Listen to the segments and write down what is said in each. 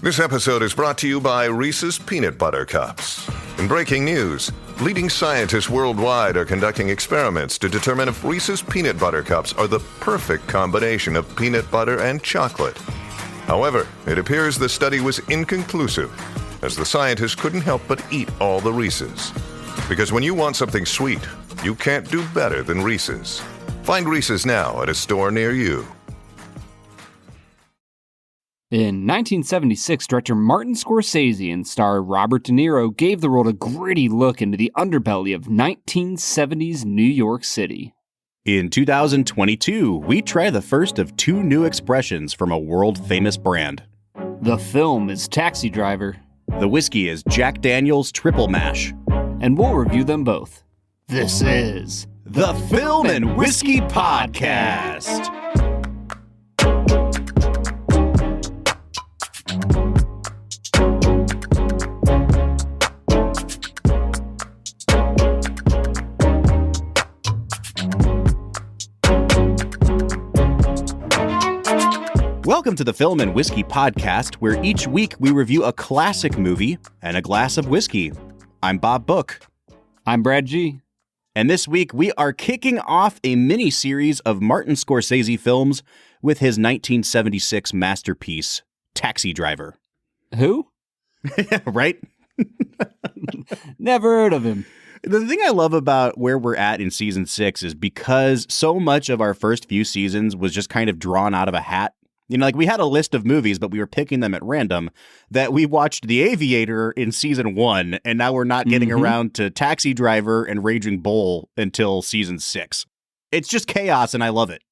This episode is brought to you by Reese's Peanut Butter Cups. In breaking news, leading scientists worldwide are conducting experiments to determine if Reese's Peanut Butter Cups are the perfect combination of peanut butter and chocolate. However, it appears the study was inconclusive, as the scientists couldn't help but eat all the Reese's. Because when you want something sweet, you can't do better than Reese's. Find Reese's now at a store near you. In 1976, director Martin Scorsese and star Robert De Niro gave the world a gritty look into the underbelly of 1970s New York City. In 2022, we try the first of two new expressions from a world-famous brand. The film is Taxi Driver. The whiskey is Jack Daniel's Triple Mash. And we'll review them both. This is the Film and Whiskey Podcast. Welcome to the Film and Whiskey Podcast, where each week we review a classic movie and a glass of whiskey. I'm Bob Book. I'm Brad G. And this week we are kicking off a mini-series of Martin Scorsese films with his 1976 masterpiece, Taxi Driver. Who? Right? Never heard of him. The thing I love about where we're at in season 6 is because so much of our first few seasons was just kind of drawn out of a hat. You know, like we had a list of movies, but we were picking them at random, that we watched The Aviator in season 1, and now we're not getting around to Taxi Driver and Raging Bull until season 6. It's just chaos, and I love it.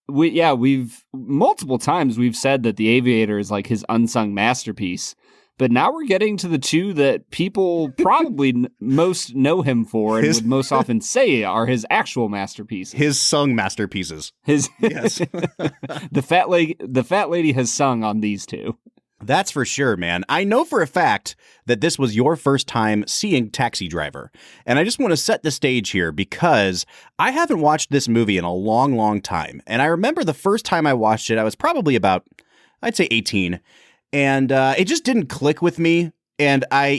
We've multiple times we've said that The Aviator is like his unsung masterpiece, but now we're getting to the two that people probably most know him for and would most often say are his actual masterpieces. His sung masterpieces. Yes. The fat lady has sung on these two. That's for sure, man. I know for a fact that this was your first time seeing Taxi Driver. And I just want to set the stage here because I haven't watched this movie in a long, long time. And I remember the first time I watched it, I was probably about, I'd say 18. And it just didn't click with me. And I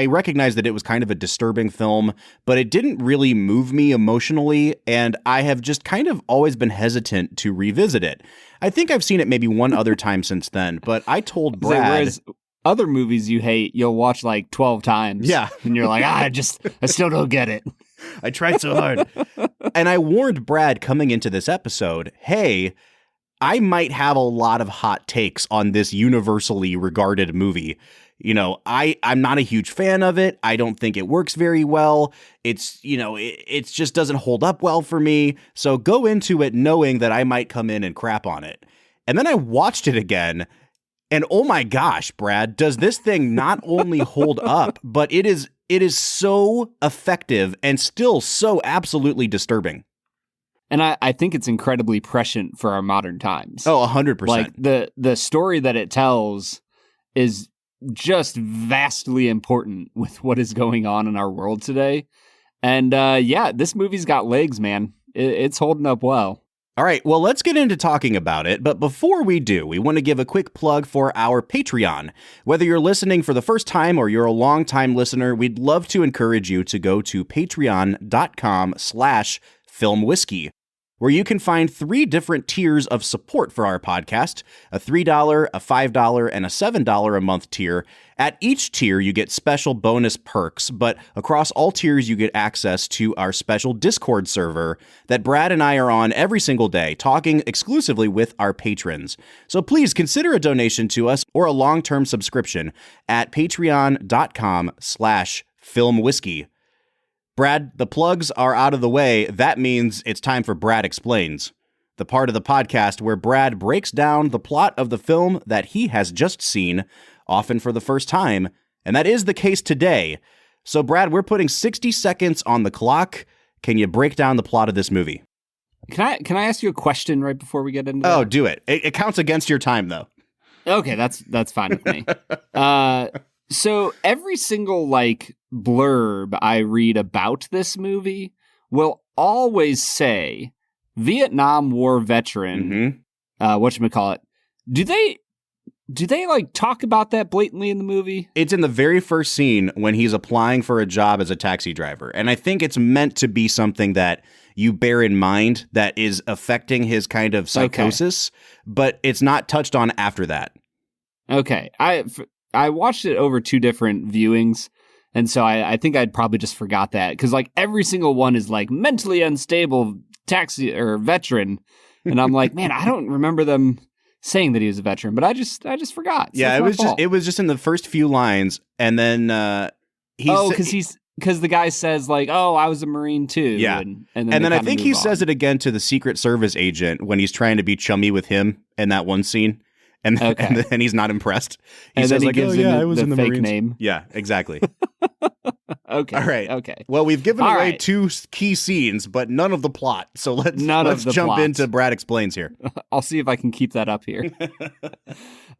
recognized that it was kind of a disturbing film, but it didn't really move me emotionally. And I have just kind of always been hesitant to revisit it. I think I've seen it maybe one other time since then, but I told Brad. Whereas other movies you hate, you'll watch like 12 times. Yeah. And you're like, I still don't get it. I tried so hard. And I warned Brad coming into this episode, hey, I might have a lot of hot takes on this universally regarded movie. You know, I'm not a huge fan of it. I don't think it works very well. It's, it just doesn't hold up well for me. So go into it knowing that I might come in and crap on it. And then I watched it again. And oh my gosh, Brad, does this thing not only hold up, but it is so effective and still so absolutely disturbing. And I think it's incredibly prescient for our modern times. Oh, 100%. Like the story that it tells is just vastly important with what is going on in our world today. And this movie's got legs, man. It's holding up well. All right, well, let's get into talking about it. But before we do, we want to give a quick plug for our Patreon. Whether you're listening for the first time or you're a longtime listener, we'd love to encourage you to go to patreon.com/filmwhiskey. where you can find 3 different tiers of support for our podcast, a $3, a $5, and a $7 a month tier. At each tier, you get special bonus perks, but across all tiers, you get access to our special Discord server that Brad and I are on every single day, talking exclusively with our patrons. So please consider a donation to us or a long-term subscription at patreon.com/filmwhiskey. Brad, the plugs are out of the way. That means it's time for Brad Explains, the part of the podcast where Brad breaks down the plot of the film that he has just seen, often for the first time, and that is the case today. So, Brad, we're putting 60 seconds on the clock. Can you break down the plot of this movie? Can I ask you a question right before we get into that? Oh, do it. It counts against your time, though. Okay, that's fine with me. So every single blurb I read about this movie will always say Vietnam War veteran. Whatchamacallit. Do they do they like talk about that blatantly in the movie? It's in the very first scene when he's applying for a job as a taxi driver. And I think it's meant to be something that you bear in mind that is affecting his kind of psychosis, but it's not touched on after that. Okay. I watched it over 2 different viewings. And so I think I'd probably just forgot that, because like every single one is like mentally unstable taxi or veteran. And I'm like, man, I don't remember them saying that he was a veteran, but I just forgot. So yeah, it was just in the first few lines, and then because the guy says like, "Oh, I was a Marine too." Yeah, and then I think he says it again to the Secret Service agent when he's trying to be chummy with him in that one scene, and then he's not impressed. He says like, "Oh yeah, I was in the fake Marines." Name. Yeah, exactly. Okay. All right. Okay. Well, we've given away 2 key scenes, but none of the plot. So let's jump into Brad Explains here. I'll see if I can keep that up here.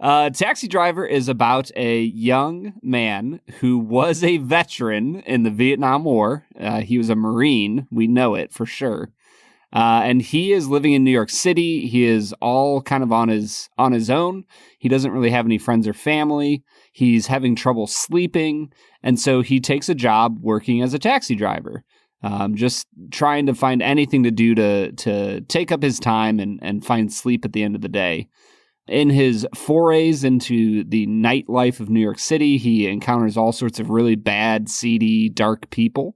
Taxi Driver is about a young man who was a veteran in the Vietnam War. He was a Marine. We know it for sure. And he is living in New York City. He is all kind of on his own. He doesn't really have any friends or family. He's having trouble sleeping. And so he takes a job working as a taxi driver, just trying to find anything to do to take up his time and find sleep at the end of the day. In his forays into the nightlife of New York City, he encounters all sorts of really bad, seedy, dark people,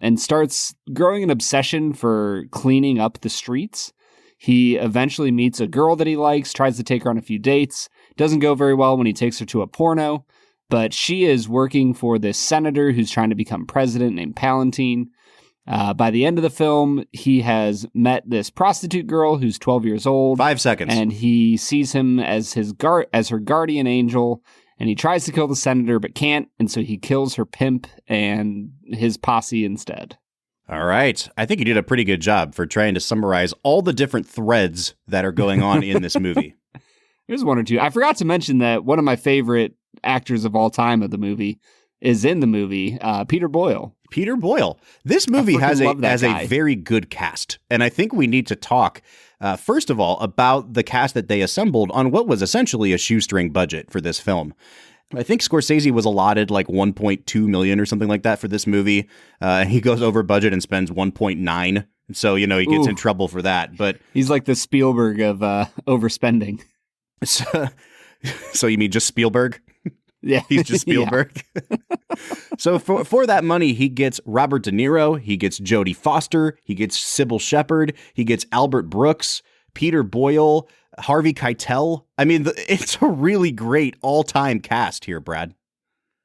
and starts growing an obsession for cleaning up the streets. He eventually meets a girl that he likes, tries to take her on a few dates. Doesn't go very well when he takes her to a porno, but she is working for this senator who's trying to become president named Palantine. By the end of the film, he has met this prostitute girl who's 12 years old. 5 seconds. And he sees him as her guardian angel. And he tries to kill the senator, but can't. And so he kills her pimp and his posse instead. All right. I think you did a pretty good job for trying to summarize all the different threads that are going on in this movie. There's 1 or 2. I forgot to mention that one of my favorite actors of all time of the movie is in the movie, Peter Boyle. Peter Boyle. This movie has a very good cast. And I think we need to talk, first of all, about the cast that they assembled on what was essentially a shoestring budget for this film. I think Scorsese was allotted like 1.2 million or something like that for this movie. He goes over budget and spends 1.9. So, he gets in trouble for that. But he's like the Spielberg of overspending. So you mean just Spielberg? Yeah. He's just Spielberg. Yeah. So for that money, he gets Robert De Niro, he gets Jodie Foster, he gets Sybil Shepherd, he gets Albert Brooks, Peter Boyle, Harvey Keitel. I mean, it's a really great all-time cast here, Brad.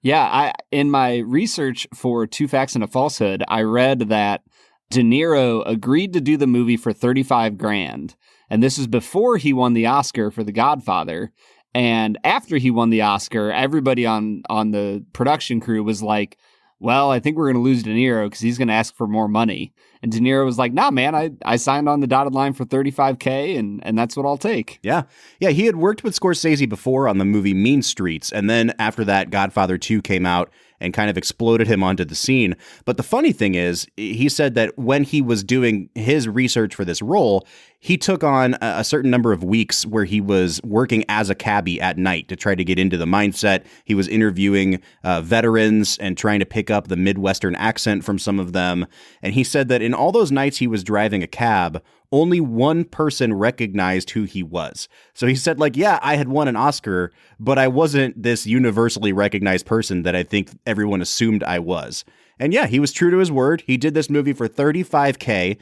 Yeah, in my research for Two Facts and a Falsehood, I read that De Niro agreed to do the movie for $35,000, and this is before he won the Oscar for The Godfather. And after he won the Oscar, everybody on the production crew was like, well, I think we're going to lose De Niro because he's going to ask for more money. And De Niro was like, nah, man, I signed on the dotted line for $35,000 and that's what I'll take. Yeah. Yeah. He had worked with Scorsese before on the movie Mean Streets. And then after that, Godfather 2 came out and kind of exploded him onto the scene. But the funny thing is, he said that when he was doing his research for this role, he took on a certain number of weeks where he was working as a cabbie at night to try to get into the mindset. He was interviewing veterans and trying to pick up the Midwestern accent from some of them. And he said that in all those nights he was driving a cab, only one person recognized who he was. So he said, like, yeah, I had won an Oscar, but I wasn't this universally recognized person that I think everyone assumed I was. And yeah, he was true to his word. He did this movie for $35,000,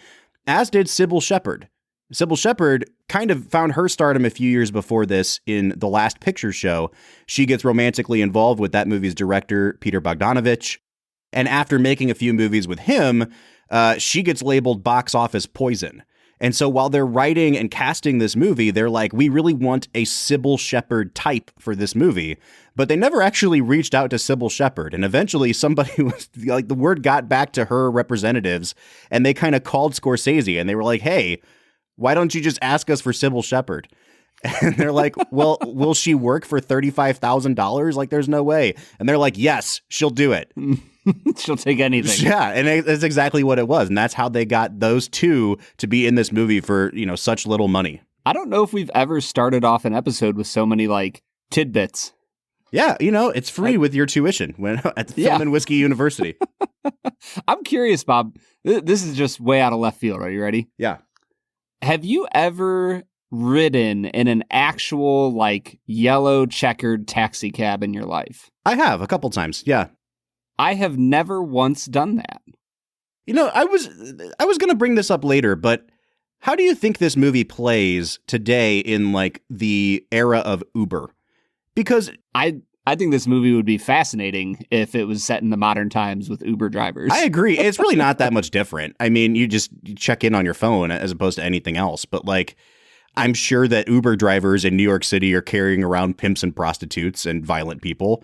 as did Sybil Shepherd. Sybil Shepherd kind of found her stardom a few years before this in The Last Picture Show. She gets romantically involved with that movie's director, Peter Bogdanovich. And after making a few movies with him, she gets labeled box office poison. And so while they're writing and casting this movie, they're like, we really want a Sybil Shepherd type for this movie. But they never actually reached out to Sybil Shepherd. And eventually somebody was like, the word got back to her representatives and they kind of called Scorsese and they were like, hey, why don't you just ask us for Sybil Shepherd? And they're like, well, will she work for $35,000? Like, there's no way. And they're like, yes, she'll do it. She'll take anything. Yeah, and that's exactly what it was. And that's how they got those two to be in this movie for, such little money. I don't know if we've ever started off an episode with so many, like, tidbits. Yeah, it's free with your tuition when at the Film and Whiskey University. I'm curious, Bob. This is just way out of left field. Are you ready? Yeah. Have you ever ridden in an actual, like, yellow checkered taxi cab in your life? I have a couple times, yeah. I have never once done that. I was going to bring this up later, but how do you think this movie plays today in, like, the era of Uber? Because I think this movie would be fascinating if it was set in the modern times with Uber drivers. I agree. It's really not that much different. I mean, you check in on your phone as opposed to anything else. But, like, I'm sure that Uber drivers in New York City are carrying around pimps and prostitutes and violent people.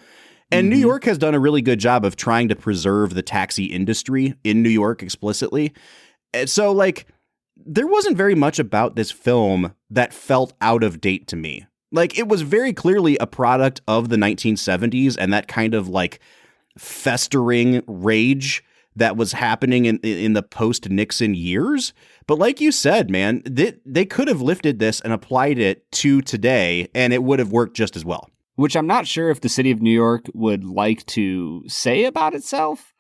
And New York has done a really good job of trying to preserve the taxi industry in New York explicitly. And so, like, there wasn't very much about this film that felt out of date to me. Like, it was very clearly a product of the 1970s and that kind of, like, festering rage that was happening in the post-Nixon years. But like you said, man, they could have lifted this and applied it to today, and it would have worked just as well. Which I'm not sure if the city of New York would like to say about itself.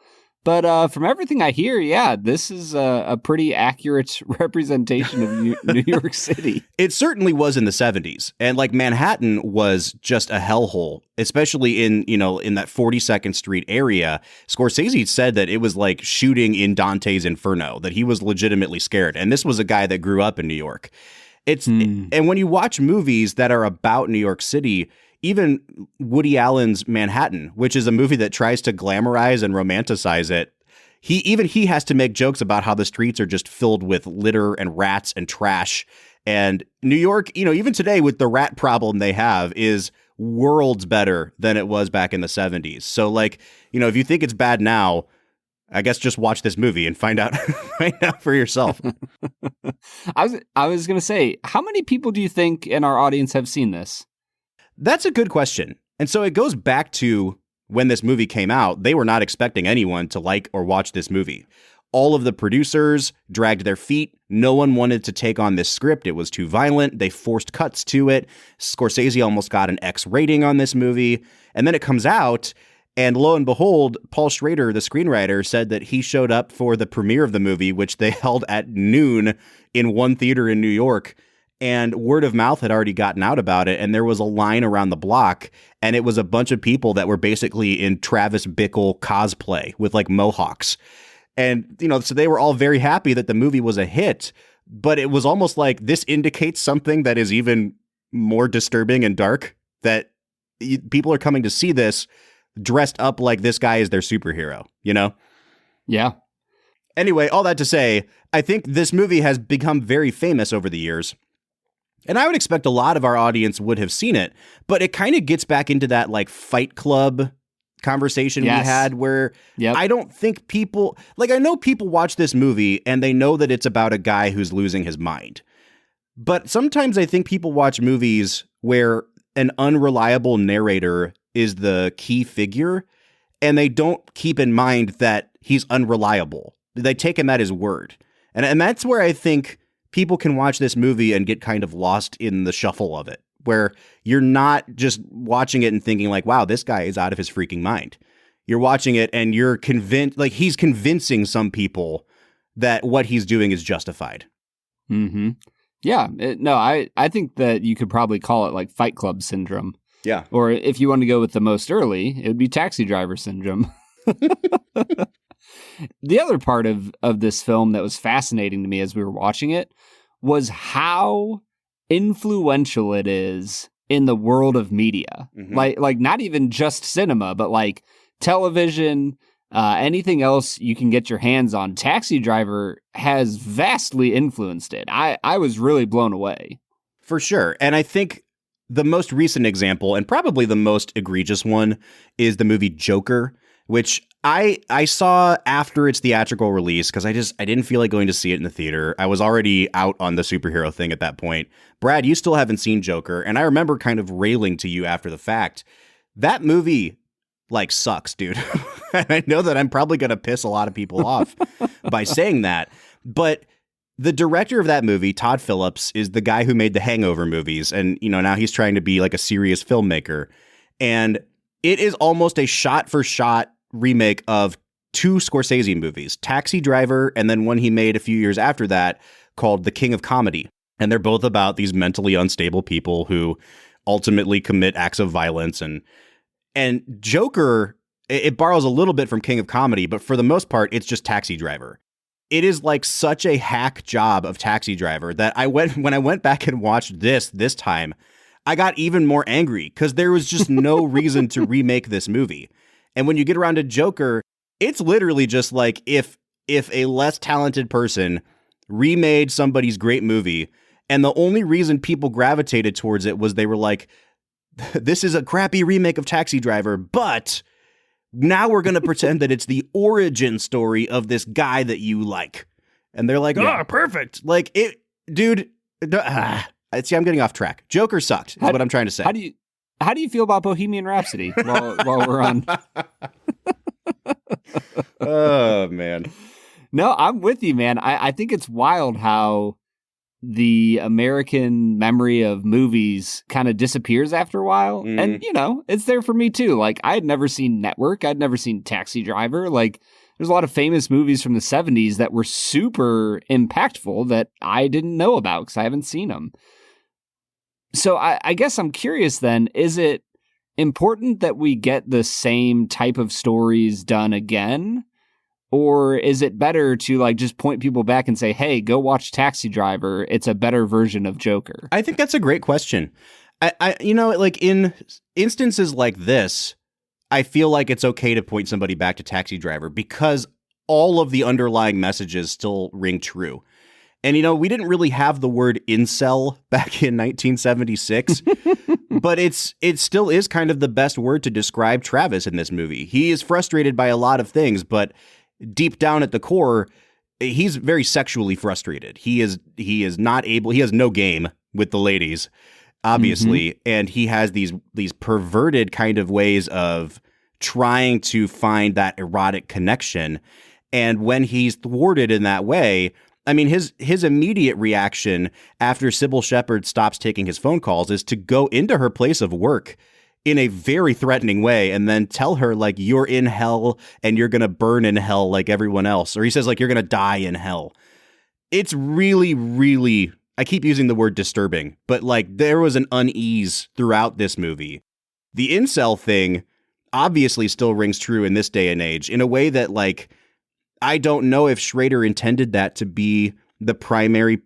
But from everything I hear, yeah, this is a pretty accurate representation of New York City. It certainly was in the 70s. And like Manhattan was just a hellhole, especially in that 42nd Street area. Scorsese said that it was like shooting in Dante's Inferno, that he was legitimately scared. And this was a guy that grew up in New York. And when you watch movies that are about New York City, even Woody Allen's Manhattan, which is a movie that tries to glamorize and romanticize it, he has to make jokes about how the streets are just filled with litter and rats and trash. And New York, even today with the rat problem they have, is worlds better than it was back in the 70s. So, like, if you think it's bad now, I guess just watch this movie and find out for yourself. I was going to say, how many people do you think in our audience have seen this? That's a good question. And so it goes back to when this movie came out, they were not expecting anyone to like or watch this movie. All of the producers dragged their feet. No one wanted to take on this script. It was too violent. They forced cuts to it. Scorsese almost got an X rating on this movie. And then it comes out, and lo and behold, Paul Schrader, the screenwriter, said that he showed up for the premiere of the movie, which they held at noon in one theater in New York. And word of mouth had already gotten out about it, and there was a line around the block, and it was a bunch of people that were basically in Travis Bickle cosplay with, like, mohawks. And, so they were all very happy that the movie was a hit, but it was almost like this indicates something that is even more disturbing and dark, that people are coming to see this dressed up like this guy is their superhero, Yeah. Anyway, all that to say, I think this movie has become very famous over the years. And I would expect a lot of our audience would have seen it, but it kind of gets back into that, like, Fight Club conversation we had where I don't think people, like, I know people watch this movie and they know that it's about a guy who's losing his mind. But sometimes I think people watch movies where an unreliable narrator is the key figure, and they don't keep in mind that he's unreliable. They take him at his word. And that's where I think people can watch this movie and get kind of lost in the shuffle of it, where you're not just watching it and thinking like, wow, this guy is out of his freaking mind. You're watching it and you're convinced, like, he's convincing some people that what he's doing is justified. Mm-hmm. Yeah. I think that you could probably call it like Fight Club syndrome. Yeah. Or if you want to go with the most early, it would be Taxi Driver syndrome. The other part of this film that was fascinating to me as we were watching it was how influential it is in the world of media. Mm-hmm. Like not even just cinema, but like television, anything else you can get your hands on. Taxi Driver has vastly influenced it. I was really blown away. For sure. And I think the most recent example, and probably the most egregious one, is the movie Joker, which I saw after its theatrical release because I didn't feel like going to see it in the theater. I was already out on the superhero thing at that point. Brad, you still haven't seen Joker, and I remember kind of railing to you after the fact. That movie, like, sucks, dude. And I know that I'm probably going to piss a lot of people off by saying that, but The director of that movie, Todd Phillips, is the guy who made the Hangover movies. And, now he's trying to be like a serious filmmaker. And it is almost a shot-for-shot remake of two Scorsese movies, Taxi Driver, and then one he made a few years after that called The King of Comedy. And they're both about these mentally unstable people who ultimately commit acts of violence. And Joker, it borrows a little bit from King of Comedy, but for the most part, it's just Taxi Driver. It is like such a hack job of Taxi Driver that when I went back and watched this time, I got even more angry because there was just no reason to remake this movie. And when you get around to Joker, it's literally just like if a less talented person remade somebody's great movie, and the only reason people gravitated towards it was they were like, this is a crappy remake of Taxi Driver, but now we're going to pretend that it's the origin story of this guy that you like. And they're like, perfect. Like it, dude. See, I'm getting off track. Joker sucked, is what I'm trying to say. How do you feel about Bohemian Rhapsody while we're on? Oh, man. No, I'm with you, man. I think it's wild how the American memory of movies kind of disappears after a while. Mm. And, it's there for me too. Like, I had never seen Network. I'd never seen Taxi Driver. Like, there's a lot of famous movies from the 70s that were super impactful that I didn't know about because I haven't seen them. So I guess I'm curious then, is it important that we get the same type of stories done again? Or is it better to like just point people back and say, hey, go watch Taxi Driver. It's a better version of Joker. I think that's a great question. I like in instances like this, I feel like it's okay to point somebody back to Taxi Driver because all of the underlying messages still ring true. And, we didn't really have the word incel back in 1976, but it still is kind of the best word to describe Travis in this movie. He is frustrated by a lot of things, but deep down at the core, he's very sexually frustrated. He has no game with the ladies, obviously. Mm-hmm. And he has these perverted kind of ways of trying to find that erotic connection. And when he's thwarted in that way, I mean, his immediate reaction after Sybil Shepherd stops taking his phone calls is to go into her place of work in a very threatening way and then tell her, like, you're in hell and you're going to burn in hell like everyone else. Or he says, like, you're going to die in hell. It's really, really, I keep using the word disturbing, but, like, there was an unease throughout this movie. The incel thing obviously still rings true in this day and age in a way that, like, I don't know if Schrader intended that to be the primary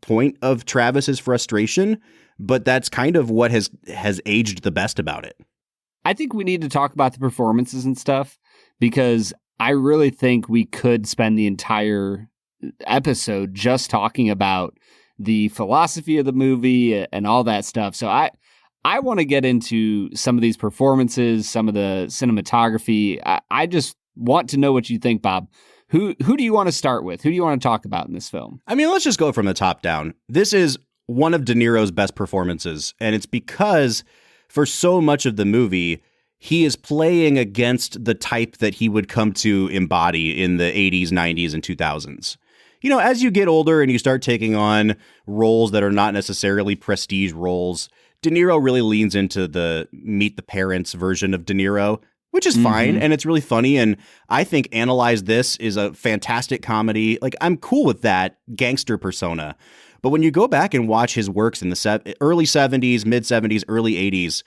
point of Travis's frustration, but that's kind of what has aged the best about it. I think we need to talk about the performances and stuff because I really think we could spend the entire episode just talking about the philosophy of the movie and all that stuff. So I want to get into some of these performances, some of the cinematography. I just want to know what you think, Bob. Who do you want to start with? Who do you want to talk about in this film? I mean, let's just go from the top down. This is one of De Niro's best performances, and it's because for so much of the movie, he is playing against the type that he would come to embody in the 80s, 90s, and 2000s. As you get older and you start taking on roles that are not necessarily prestige roles, De Niro really leans into the Meet the Parents version of De Niro, which is fine, and it's really funny, and I think Analyze This is a fantastic comedy. Like, I'm cool with that gangster persona. But when you go back and watch his works in the early 70s, mid 70s, early 80s,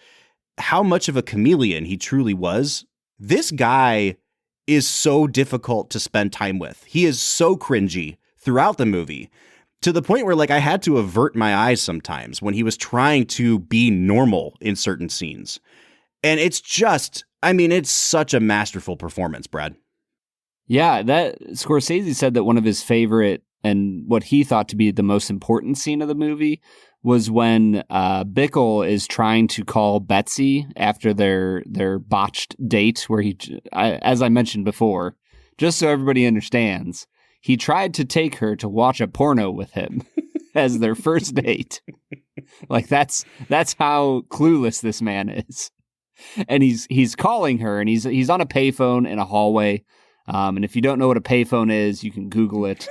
how much of a chameleon he truly was, this guy is so difficult to spend time with. He is so cringy throughout the movie to the point where, like, I had to avert my eyes sometimes when he was trying to be normal in certain scenes. And it's just, it's such a masterful performance, Brad. Yeah, that Scorsese said that one of his favorite and what he thought to be the most important scene of the movie was when Bickle is trying to call Betsy after their botched date where as I mentioned before, just so everybody understands, he tried to take her to watch a porno with him as their first date. Like, that's how clueless this man is. And he's calling her, and he's on a payphone in a hallway. And if you don't know what a payphone is, you can Google it.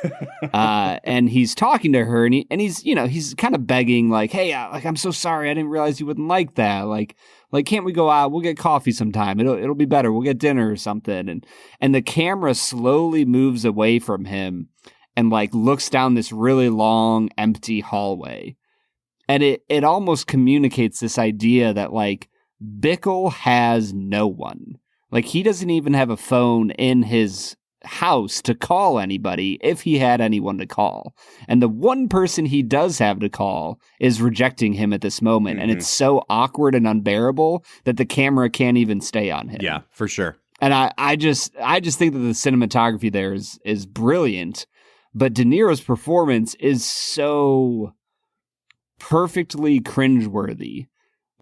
And he's talking to her, and he's kind of begging, like, "Hey, I'm so sorry. I didn't realize you wouldn't like that. Like, can't we go out? We'll get coffee sometime. It'll be better. We'll get dinner or something." And the camera slowly moves away from him and like looks down this really long, empty hallway. And it almost communicates this idea that like Bickle has no one. Like, he doesn't even have a phone in his house to call anybody if he had anyone to call. And the one person he does have to call is rejecting him at this moment. And it's so awkward and unbearable that the camera can't even stay on him. Yeah, for sure. And I just think that the cinematography there is brilliant. But De Niro's performance is so perfectly cringeworthy.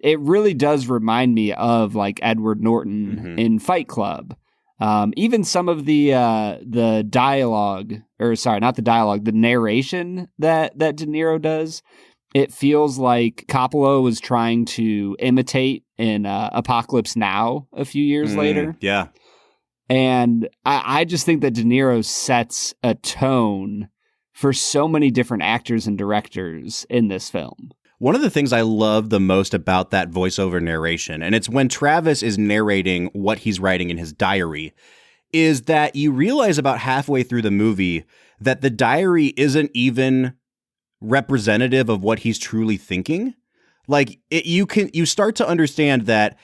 It really does remind me of like Edward Norton in Fight Club. Even some of the dialogue, or sorry, not the dialogue, the narration that De Niro does, it feels like Coppola was trying to imitate in Apocalypse Now a few years later. Yeah. And I just think that De Niro sets a tone for so many different actors and directors in this film. One of the things I love the most about that voiceover narration, and it's when Travis is narrating what he's writing in his diary, is that you realize about halfway through the movie that the diary isn't even representative of what he's truly thinking. Like, you start to understand that,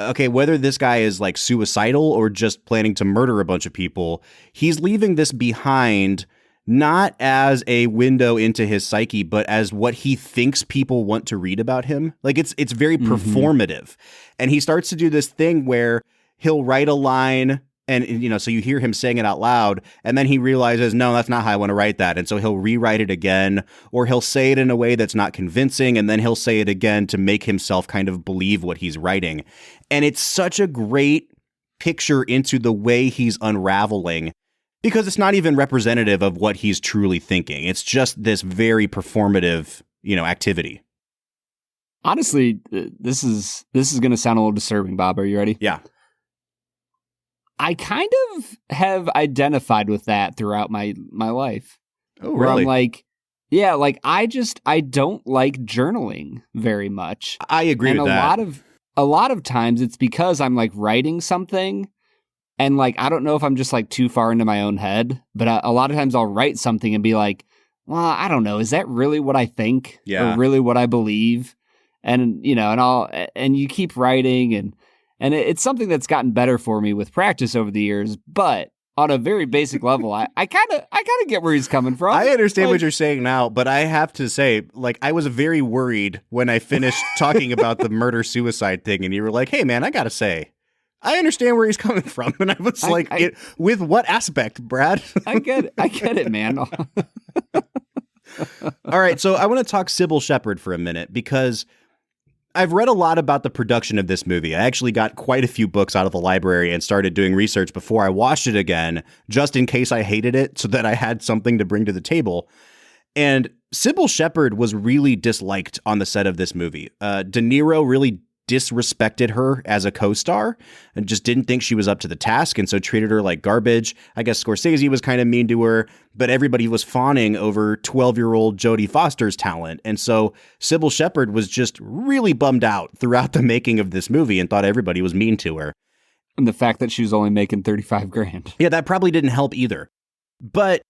okay, whether this guy is like suicidal or just planning to murder a bunch of people, he's leaving this behind not as a window into his psyche, but as what he thinks people want to read about him. Like, it's very performative. And he starts to do this thing where he'll write a line and, so you hear him saying it out loud, and then he realizes, no, that's not how I want to write that. And so he'll rewrite it again, or he'll say it in a way that's not convincing, and then he'll say it again to make himself kind of believe what he's writing. And it's such a great picture into the way he's unraveling, because it's not even representative of what he's truly thinking. It's just this very performative, activity. Honestly, this is going to sound a little disturbing, Bob. Are you ready? Yeah. I kind of have identified with that throughout my life. Oh, where really? I'm like, yeah, like I don't like journaling very much. I agree with that. A lot of times it's because I'm like writing something. And like, I don't know if I'm just like too far into my own head, but a lot of times I'll write something and be like, well, I don't know. Is that really what I think? Yeah. Or really what I believe? And, and you keep writing and it's something that's gotten better for me with practice over the years. But on a very basic level, I kind of get where he's coming from. I understand what you're saying now, but I have to say, like, I was very worried when I finished talking about the murder-suicide thing, and you were like, hey, man, I got to say, I understand where he's coming from. And I was with what aspect, Brad? I get it, man. All right, so I want to talk Sybil Shepherd for a minute, because I've read a lot about the production of this movie. I actually got quite a few books out of the library and started doing research before I watched it again, just in case I hated it, so that I had something to bring to the table. And Sybil Shepherd was really disliked on the set of this movie. De Niro really disrespected her as a co-star and just didn't think she was up to the task, and so treated her like garbage. I guess Scorsese was kind of mean to her, but everybody was fawning over 12-year-old Jodie Foster's talent. And so Sybil Shepherd was just really bummed out throughout the making of this movie and thought everybody was mean to her. And the fact that she was only making $35,000. Yeah, that probably didn't help either. But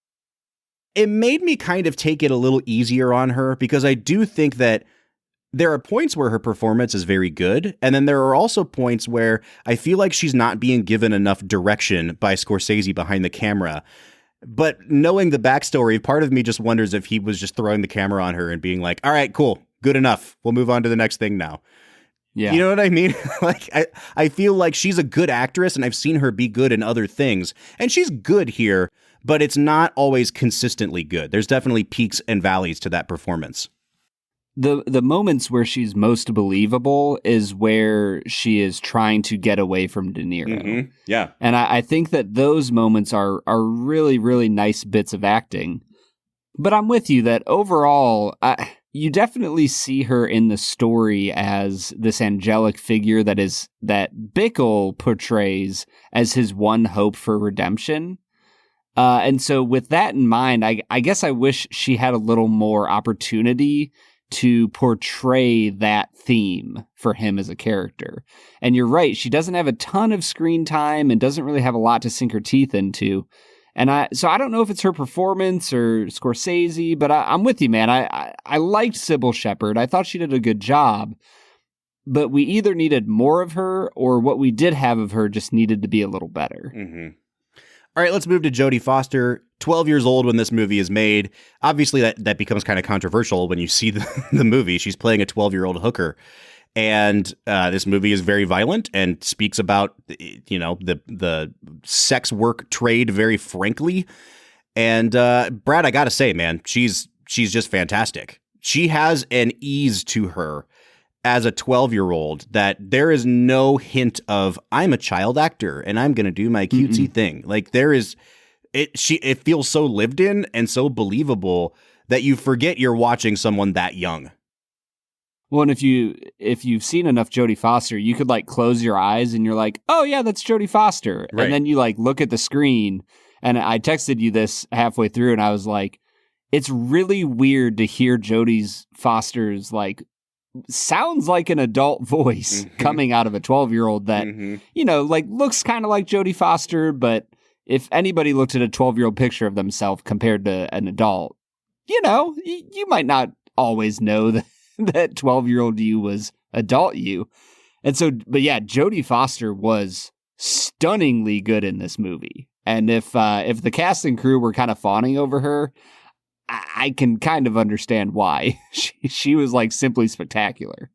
it made me kind of take it a little easier on her, because I do think that there are points where her performance is very good, and then there are also points where I feel like she's not being given enough direction by Scorsese behind the camera. But knowing the backstory, part of me just wonders if he was just throwing the camera on her and being like, all right, cool, good enough. We'll move on to the next thing now. Yeah. You know what I mean? Like, I feel like she's a good actress, and I've seen her be good in other things, and she's good here, but it's not always consistently good. There's definitely peaks and valleys to that performance. The moments where she's most believable is where she is trying to get away from De Niro. Mm-hmm. Yeah. And I think that those moments are really, really nice bits of acting. But I'm with you that overall, you definitely see her in the story as this angelic figure that Bickle portrays as his one hope for redemption. And so with that in mind, I guess I wish she had a little more opportunity to portray that theme for him as a character. And you're right, she doesn't have a ton of screen time and doesn't really have a lot to sink her teeth into. And so I don't know if it's her performance or Scorsese, but I'm with you, man. I liked Sybil Shepherd. I thought she did a good job, but we either needed more of her or what we did have of her just needed to be a little better. Mm-hmm. All right, let's move to Jodie Foster, 12 years old when this movie is made. Obviously, that becomes kind of controversial when you see the movie. She's playing a 12-year-old hooker. And this movie is very violent and speaks about, the sex work trade very frankly. And Brad, I got to say, man, she's just fantastic. She has an ease to her as a 12-year-old that there is no hint of I'm a child actor and I'm going to do my cutesy thing. Like there is it feels so lived in and so believable that you forget you're watching someone that young. Well, and if you've seen enough Jodie Foster, you could like close your eyes and you're like, oh yeah, that's Jodie Foster. Right. And then you like look at the screen, and I texted you this halfway through and I was like, it's really weird to hear Jodie Foster's like sounds like an adult voice coming out of a 12-year-old that, like looks kind of like Jodie Foster, but if anybody looked at a 12-year-old picture of themselves compared to an adult, you might not always know that. That 12-year-old you was adult you. And so, but yeah, Jodie Foster was stunningly good in this movie. And if the cast and crew were kind of fawning over her, I can kind of understand why. She was like simply spectacular.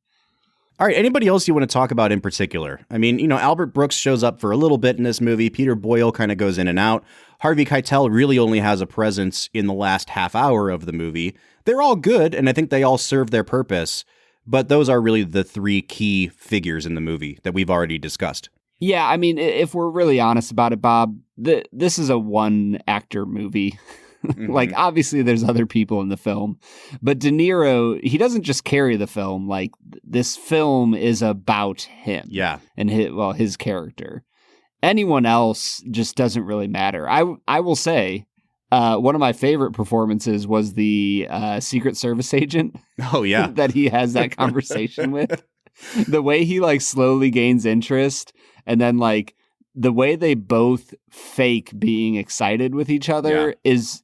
All right, anybody else you want to talk about in particular? I mean, Albert Brooks shows up for a little bit in this movie. Peter Boyle kind of goes in and out. Harvey Keitel really only has a presence in the last half hour of the movie. They're all good, and I think they all serve their purpose, but those are really the three key figures in the movie that we've already discussed. Yeah, I mean, if we're really honest about it, Bob, this is a one-actor movie. Like, obviously, there's other people in the film, but De Niro, he doesn't just carry the film. Like, this film is about him. Yeah. And his character. Anyone else just doesn't really matter. I will say, one of my favorite performances was the Secret Service agent. Oh, yeah. that he has that conversation with. The way he, like, slowly gains interest, and then, like, the way they both fake being excited with each other is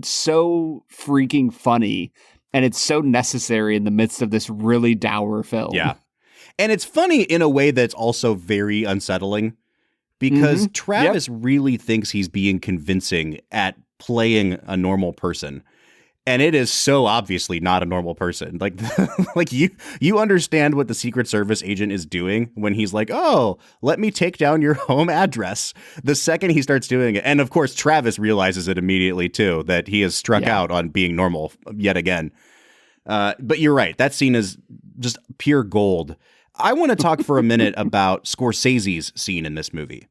so freaking funny, and it's so necessary in the midst of this really dour film. Yeah. And it's funny in a way that's also very unsettling, because Travis really thinks he's being convincing at playing a normal person. And it is so obviously not a normal person. Like, like you understand what the Secret Service agent is doing when he's like, oh, let me take down your home address. The second he starts doing it. And of course, Travis realizes it immediately, too, that he has struck out on being normal yet again. But you're right. That scene is just pure gold. I want to talk for a minute about Scorsese's scene in this movie.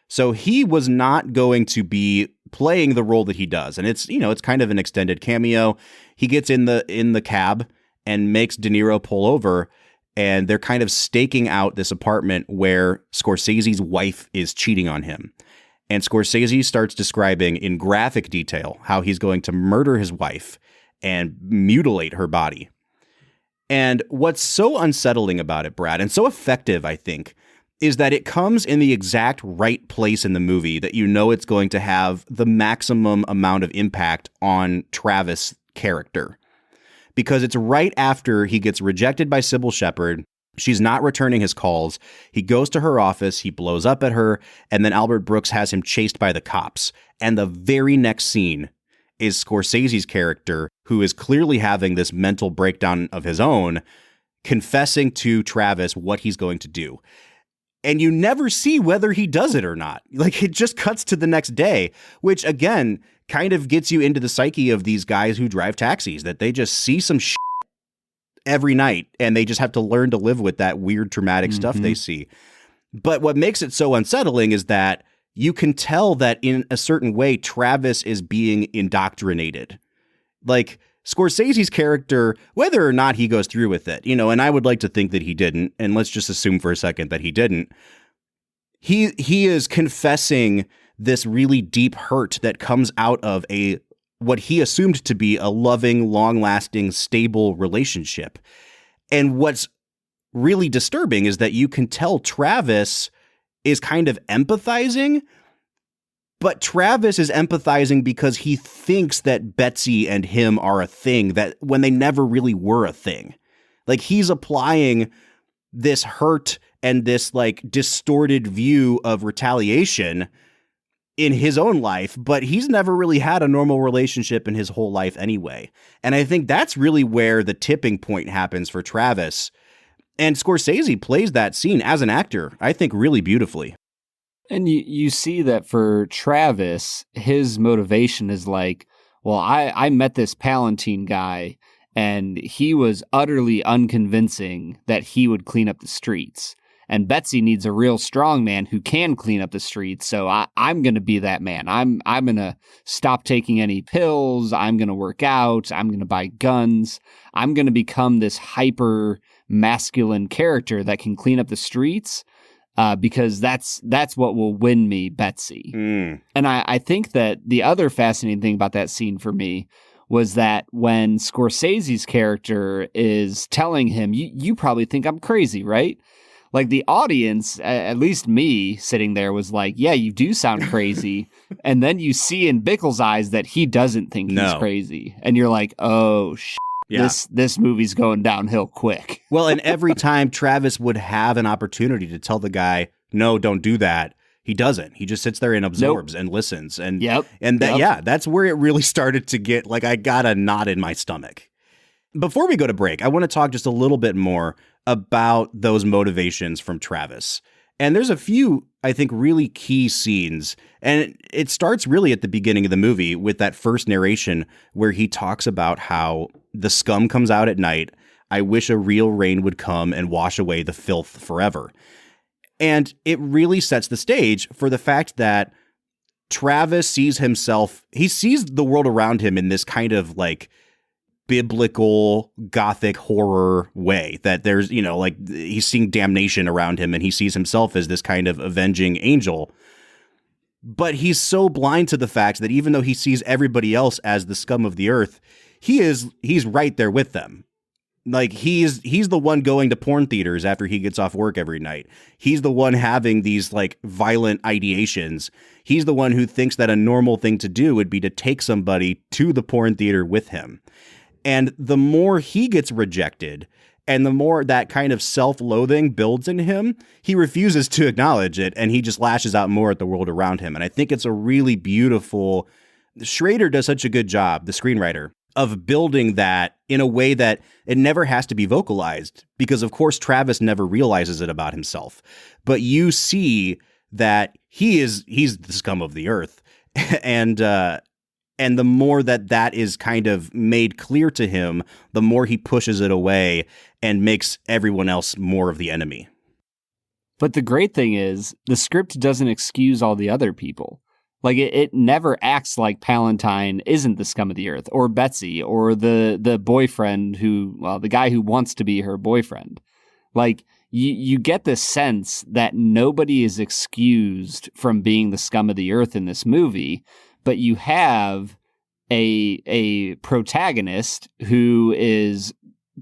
So he was not going to be playing the role that he does. And it's kind of an extended cameo. He gets in the cab and makes De Niro pull over, and they're kind of staking out this apartment where Scorsese's wife is cheating on him. And Scorsese starts describing in graphic detail how he's going to murder his wife and mutilate her body. And what's so unsettling about it, Brad, and so effective, I think, is that it comes in the exact right place in the movie that you know it's going to have the maximum amount of impact on Travis' character. Because it's right after he gets rejected by Sybil Shepherd. She's not returning his calls. He goes to her office, he blows up at her, and then Albert Brooks has him chased by the cops. And the very next scene is Scorsese's character, who is clearly having this mental breakdown of his own, confessing to Travis what he's going to do. And you never see whether he does it or not. Like, it just cuts to the next day, which, again, kind of gets you into the psyche of these guys who drive taxis, that they just see some shit every night, and they just have to learn to live with that weird, traumatic stuff they see. But what makes it so unsettling is that you can tell that in a certain way, Travis is being indoctrinated. Like, Scorsese's character, whether or not he goes through with it, and I would like to think that he didn't, and let's just assume for a second that he didn't. He is confessing this really deep hurt that comes out of what he assumed to be a loving, long-lasting, stable relationship. And what's really disturbing is that you can tell Travis is kind of empathizing, but Travis is empathizing because he thinks that Betsy and him are a thing, that when they never really were a thing. Like, he's applying this hurt and this like distorted view of retaliation in his own life, but he's never really had a normal relationship in his whole life anyway. And I think that's really where the tipping point happens for Travis. And Scorsese plays that scene as an actor, I think, really beautifully. And you see that for Travis, his motivation is like, well, I met this Palatine guy, and he was utterly unconvincing that he would clean up the streets. And Betsy needs a real strong man who can clean up the streets. So I'm going to be that man. I'm going to stop taking any pills. I'm going to work out. I'm going to buy guns. I'm going to become this hyper masculine character that can clean up the streets because that's what will win me, Betsy. And I think that the other fascinating thing about that scene for me was that when Scorsese's character is telling him, you probably think I'm crazy, right? Like, the audience, at least me sitting there, was like, yeah, you do sound crazy. And then you see in Bickle's eyes that he doesn't think he's crazy. And you're like, oh, yeah. This movie's going downhill quick. Well, and every time Travis would have an opportunity to tell the guy, no, don't do that, he doesn't. He just sits there and absorbs and listens. And that's where it really started to get, like, I got a knot in my stomach. Before we go to break, I want to talk just a little bit more about those motivations from Travis. And there's a few, I think, really key scenes. And it starts really at the beginning of the movie with that first narration where he talks about how the scum comes out at night. I wish a real rain would come and wash away the filth forever. And it really sets the stage for the fact that Travis sees the world around him in this kind of like biblical gothic horror way, that there's, he's seeing damnation around him and he sees himself as this kind of avenging angel. But he's so blind to the fact that even though he sees everybody else as the scum of the earth, he's right there with them. Like, he's the one going to porn theaters after he gets off work every night. He's the one having these like violent ideations. He's the one who thinks that a normal thing to do would be to take somebody to the porn theater with him. And the more he gets rejected and the more that kind of self-loathing builds in him, he refuses to acknowledge it and he just lashes out more at the world around him. And I think it's a really beautiful... Schrader does such a good job, the screenwriter, of building that in a way that it never has to be vocalized, because of course Travis never realizes it about himself. But you see that he's the scum of the earth. And the more that is kind of made clear to him, the more he pushes it away and makes everyone else more of the enemy. But the great thing is, the script doesn't excuse all the other people. Like, it never acts like Palatine isn't the scum of the earth, or Betsy, or the boyfriend the guy who wants to be her boyfriend. Like, you get the sense that nobody is excused from being the scum of the earth in this movie, but you have a protagonist who is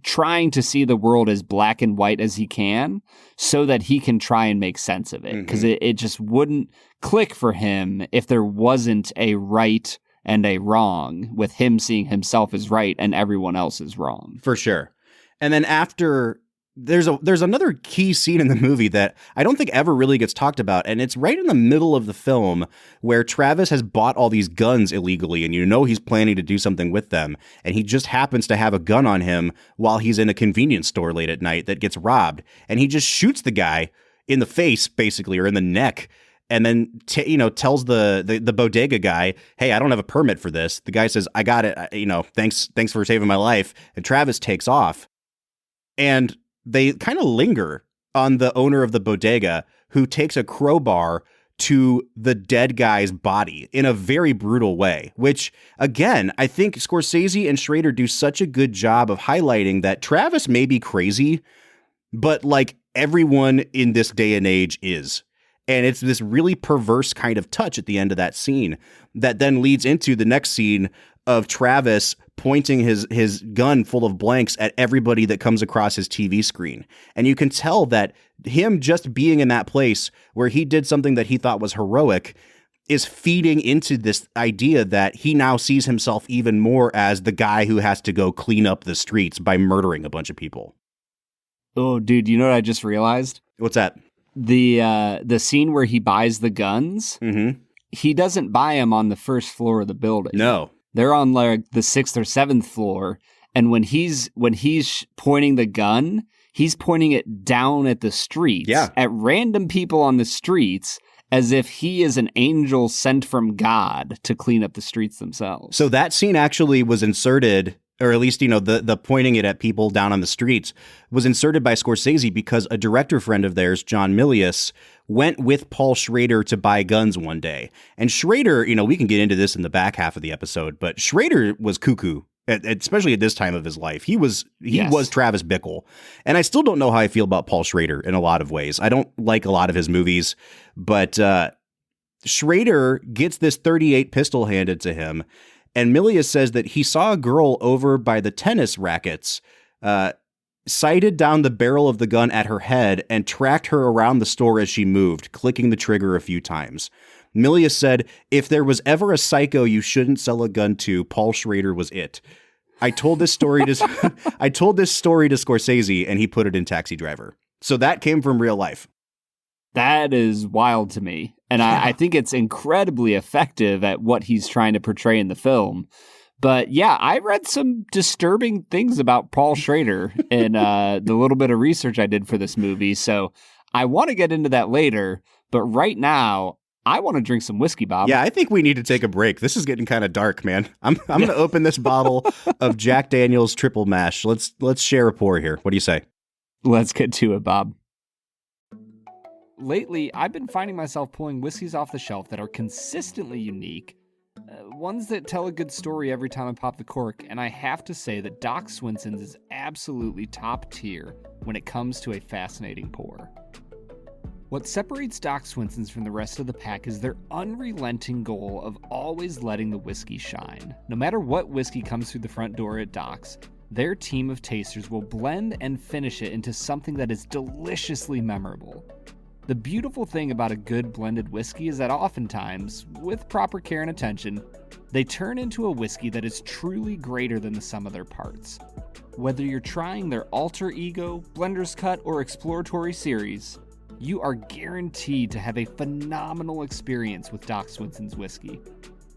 trying to see the world as black and white as he can so that he can try and make sense of it. Because it just wouldn't click for him if there wasn't a right and a wrong, with him seeing himself as right and everyone else is wrong. For sure. And then after... There's another key scene in the movie that I don't think ever really gets talked about, and it's right in the middle of the film where Travis has bought all these guns illegally, and he's planning to do something with them, and he just happens to have a gun on him while he's in a convenience store late at night that gets robbed, and he just shoots the guy in the face, basically, or in the neck, and then tells the bodega guy, hey, I don't have a permit for this. The guy says, I got it, thanks for saving my life, and Travis takes off. And they kind of linger on the owner of the bodega, who takes a crowbar to the dead guy's body in a very brutal way, which, again, I think Scorsese and Schrader do such a good job of highlighting that Travis may be crazy, but like everyone in this day and age is. And it's this really perverse kind of touch at the end of that scene that then leads into the next scene of Travis pointing his gun full of blanks at everybody that comes across his TV screen. And you can tell that him just being in that place where he did something that he thought was heroic is feeding into this idea that he now sees himself even more as the guy who has to go clean up the streets by murdering a bunch of people. Oh, dude, you know what I just realized? What's that? The scene where he buys the guns, he doesn't buy them on the first floor of the building. No. They're on like the 6th or 7th floor. And when he's pointing the gun, he's pointing it down at the streets, at random people on the streets, as if he is an angel sent from God to clean up the streets themselves. So that scene actually was inserted, or at least, the pointing it at people down on the streets was inserted by Scorsese because a director friend of theirs, John Milius, went with Paul Schrader to buy guns one day. And Schrader, we can get into this in the back half of the episode, but Schrader was cuckoo, especially at this time of his life. He was Travis Bickle. And I still don't know how I feel about Paul Schrader in a lot of ways. I don't like a lot of his movies, but Schrader gets this .38 pistol handed to him. And Milius says that he saw a girl over by the tennis rackets, sighted down the barrel of the gun at her head and tracked her around the store as she moved, clicking the trigger a few times. Milius said, if there was ever a psycho you shouldn't sell a gun to, Paul Schrader was it. I told this story to Scorsese, and he put it in Taxi Driver. So that came from real life. That is wild to me. And I think it's incredibly effective at what he's trying to portray in the film. But yeah, I read some disturbing things about Paul Schrader in the little bit of research I did for this movie. So I want to get into that later. But right now, I want to drink some whiskey, Bob. Yeah, I think we need to take a break. This is getting kind of dark, man. I'm going to open this bottle of Jack Daniel's Triple Mash. Let's share a pour here. What do you say? Let's get to it, Bob. Lately, I've been finding myself pulling whiskeys off the shelf that are consistently unique, ones that tell a good story every time I pop the cork, and I have to say that Doc Swinson's is absolutely top tier when it comes to a fascinating pour. What separates Doc Swinson's from the rest of the pack is their unrelenting goal of always letting the whiskey shine. No matter what whiskey comes through the front door at Doc's, their team of tasters will blend and finish it into something that is deliciously memorable. The beautiful thing about a good blended whiskey is that oftentimes, with proper care and attention, they turn into a whiskey that is truly greater than the sum of their parts. Whether you're trying their alter ego, blender's cut, or exploratory series, you are guaranteed to have a phenomenal experience with Doc Swinson's whiskey.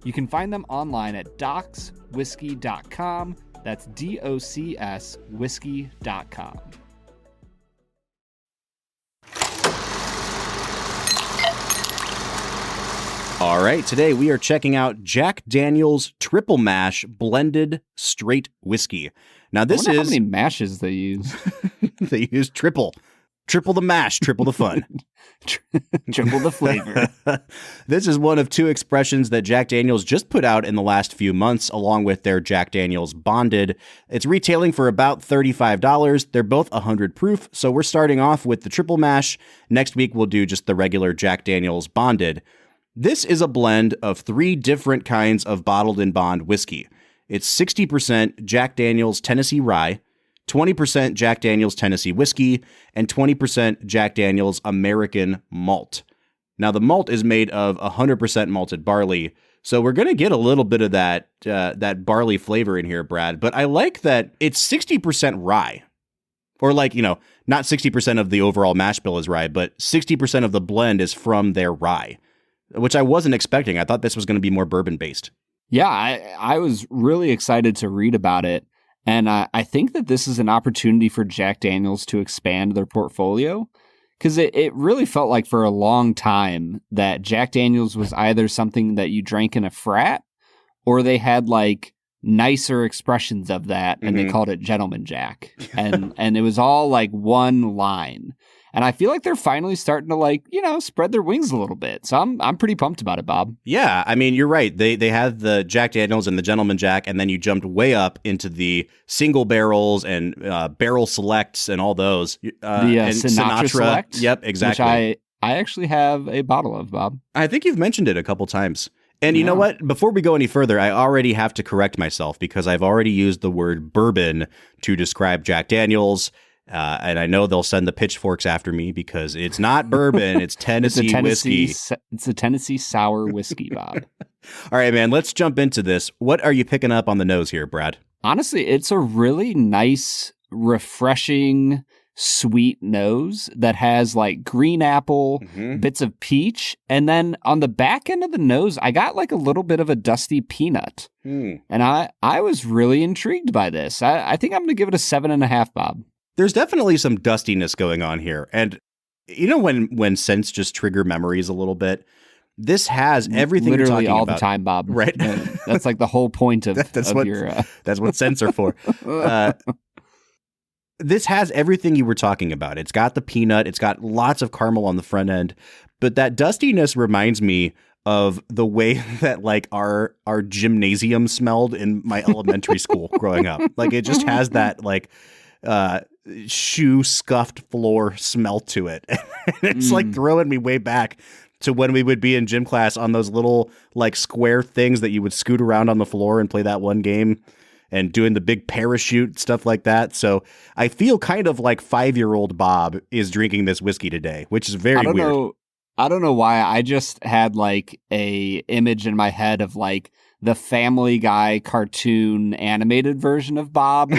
You can find them online at docswhiskey.com. That's DOCS whiskey.com. All right, today we are checking out Jack Daniel's Triple Mash Blended Straight Whiskey. Now this I wonder how many mashes they use. They use triple the mash, triple the fun. Triple the flavor. This is one of two expressions that Jack Daniel's just put out in the last few months, along with their Jack Daniel's Bonded. It's retailing for about $35. They're both 100 proof, so we're starting off with the Triple Mash. Next week, we'll do just the regular Jack Daniel's Bonded. This is a blend of 3 different kinds of bottled in bond whiskey. It's 60% Jack Daniel's Tennessee Rye, 20% Jack Daniel's Tennessee Whiskey, and 20% Jack Daniel's American Malt. Now, the malt is made of 100% malted barley, so we're going to get a little bit of that barley flavor in here, Brad. But I like that it's 60% rye. Or not 60% of the overall mash bill is rye, but 60% of the blend is from their rye, which I wasn't expecting. I thought this was going to be more bourbon-based. Yeah, I was really excited to read about it. And I think that this is an opportunity for Jack Daniel's to expand their portfolio, because it really felt like for a long time that Jack Daniel's was either something that you drank in a frat, or they had like nicer expressions of that, and they called it Gentleman Jack. And it was all like one line. And I feel like they're finally starting to like, spread their wings a little bit. So I'm pretty pumped about it, Bob. Yeah, I mean, you're right. They had the Jack Daniels and the Gentleman Jack, and then you jumped way up into the single barrels and barrel selects and all those. And Sinatra Select. Yep, exactly. Which I actually have a bottle of, Bob. I think you've mentioned it a couple times. And you know what? Before we go any further, I already have to correct myself because I've already used the word bourbon to describe Jack Daniels. And I know they'll send the pitchforks after me because it's not bourbon, it's Tennessee whiskey. It's a Tennessee sour whiskey, Bob. All right, man, let's jump into this. What are you picking up on the nose here, Brad? Honestly, it's a really nice, refreshing, sweet nose that has like green apple, bits of peach. And then on the back end of the nose, I got like a little bit of a dusty peanut. And I was really intrigued by this. I think I'm going to give it a 7.5, Bob. There's definitely some dustiness going on here. And you know when scents just trigger memories a little bit? This has everything literally you're talking all about. The time, Bob. Right? That's like the whole point of, that's what your... That's what scents are for. This has everything you were talking about. It's got the peanut. It's got lots of caramel on the front end. But that dustiness reminds me of the way that like our gymnasium smelled in my elementary school growing up. Like it just has that like shoe scuffed floor smell to it. It's like throwing me way back to when we would be in gym class on those little like square things that you would scoot around on the floor and play that one game and doing the big parachute, stuff like that. So I feel kind of like 5-year-old Bob is drinking this whiskey today, which is very weird. I don't know why. I just had like a image in my head of like the Family Guy cartoon animated version of Bob.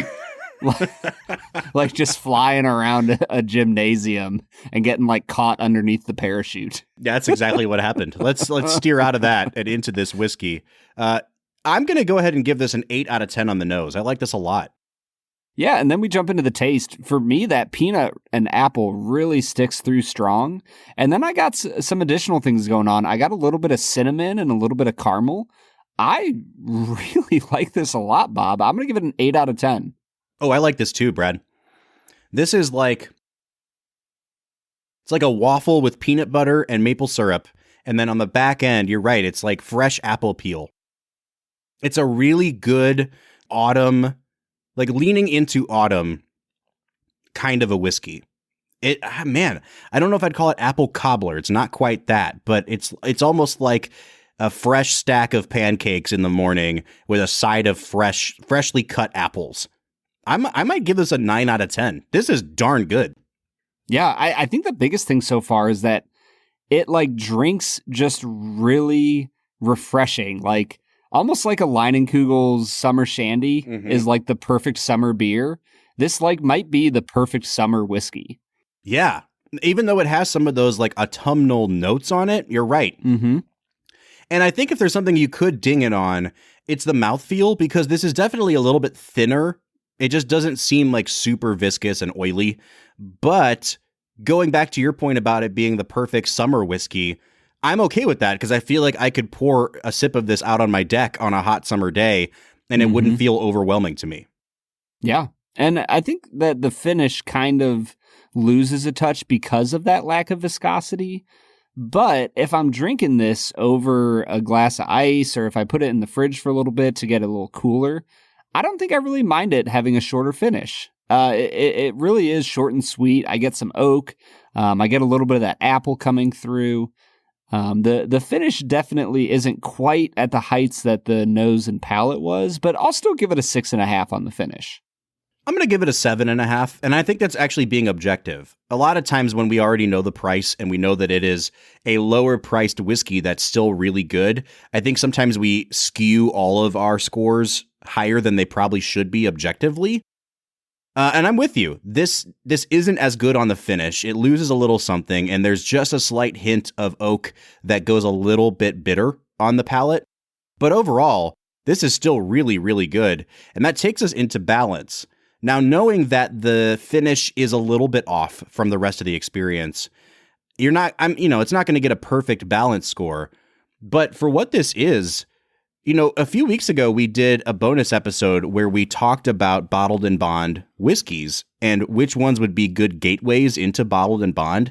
Like just flying around a gymnasium and getting like caught underneath the parachute. Yeah, that's exactly what happened. Let's steer out of that and into this whiskey. I'm going to go ahead and give this an 8 out of 10 on the nose. I like this a lot. Yeah, and then we jump into the taste. For me, that peanut and apple really sticks through strong. And then I got some additional things going on. I got a little bit of cinnamon and a little bit of caramel. I really like this a lot, Bob. I'm going to give it an 8 out of 10. Oh, I like this too, Brad. This is like, it's like a waffle with peanut butter and maple syrup. And then on the back end, you're right, it's like fresh apple peel. It's a really good autumn, like leaning into autumn kind of a whiskey. Man, I don't know if I'd call it apple cobbler. It's not quite that, but it's almost like a fresh stack of pancakes in the morning with a side of freshly cut apples. I might give this a 9 out of 10. This is darn good. Yeah, I think the biggest thing so far is that it like drinks just really refreshing. Like almost like a Leinenkugel's Summer Shandy is like the perfect summer beer. This like might be the perfect summer whiskey. Yeah, even though it has some of those like autumnal notes on it, you're right. Mm-hmm. And I think if there's something you could ding it on, it's the mouthfeel, because this is definitely a little bit thinner. It just doesn't seem like super viscous and oily. But going back to your point about it being the perfect summer whiskey, I'm okay with that because I feel like I could pour a sip of this out on my deck on a hot summer day and it wouldn't feel overwhelming to me. Yeah. And I think that the finish kind of loses a touch because of that lack of viscosity. But if I'm drinking this over a glass of ice, or if I put it in the fridge for a little bit to get a little cooler, I don't think I really mind it having a shorter finish. It really is short and sweet. I get some oak. I get a little bit of that apple coming through. The finish definitely isn't quite at the heights that the nose and palate was, but I'll still give it a 6.5 on the finish. I'm going to give it a 7.5, and I think that's actually being objective. A lot of times when we already know the price and we know that it is a lower priced whiskey that's still really good, I think sometimes we skew all of our scores higher than they probably should be objectively. And I'm with you. This isn't as good on the finish. It loses a little something, and there's just a slight hint of oak that goes a little bit bitter on the palate. But overall, this is still really, really good, and that takes us into balance. Now, knowing that the finish is a little bit off from the rest of the experience, it's not going to get a perfect balance score. But for what this is, You know, a few weeks ago, we did a bonus episode where we talked about bottled and bond whiskeys and which ones would be good gateways into bottled and bond.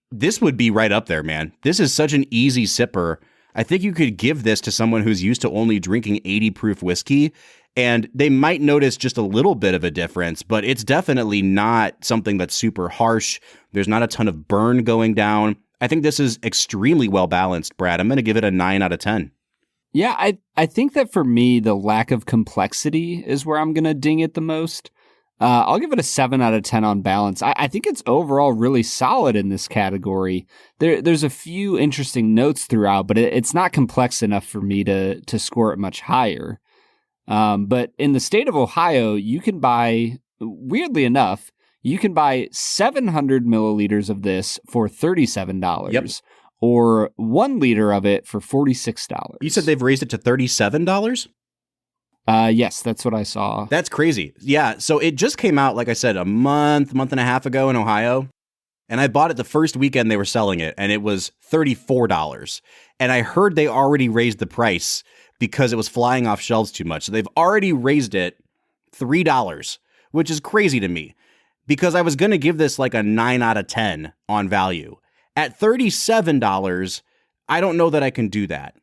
This would be right up there, man. This is such an easy sipper. I think you could give this to someone who's used to only drinking 80 proof whiskey, and they might notice just a little bit of a difference, but it's definitely not something that's super harsh. There's not a ton of burn going down. I think this is extremely well balanced, Brad. I'm going to give it a 9 out of 10. Yeah, I think that for me, the lack of complexity is where I'm going to ding it the most. I'll give it a 7 out of 10 on balance. I think it's overall really solid in this category. There's a few interesting notes throughout, but it's not complex enough for me to score it much higher. But in the state of Ohio, you can buy, weirdly enough, you can buy 700 milliliters of this for $37. Yep. Or 1 liter of it for $46. You said they've raised it to $37? Yes, that's what I saw. That's crazy. Yeah, so it just came out, like I said, a month and a half ago in Ohio. And I bought it the first weekend they were selling it, and it was $34. And I heard they already raised the price because it was flying off shelves too much. So they've already raised it $3, which is crazy to me because I was going to give this like a 9 out of 10 on value. At $37, I don't know that I can do that.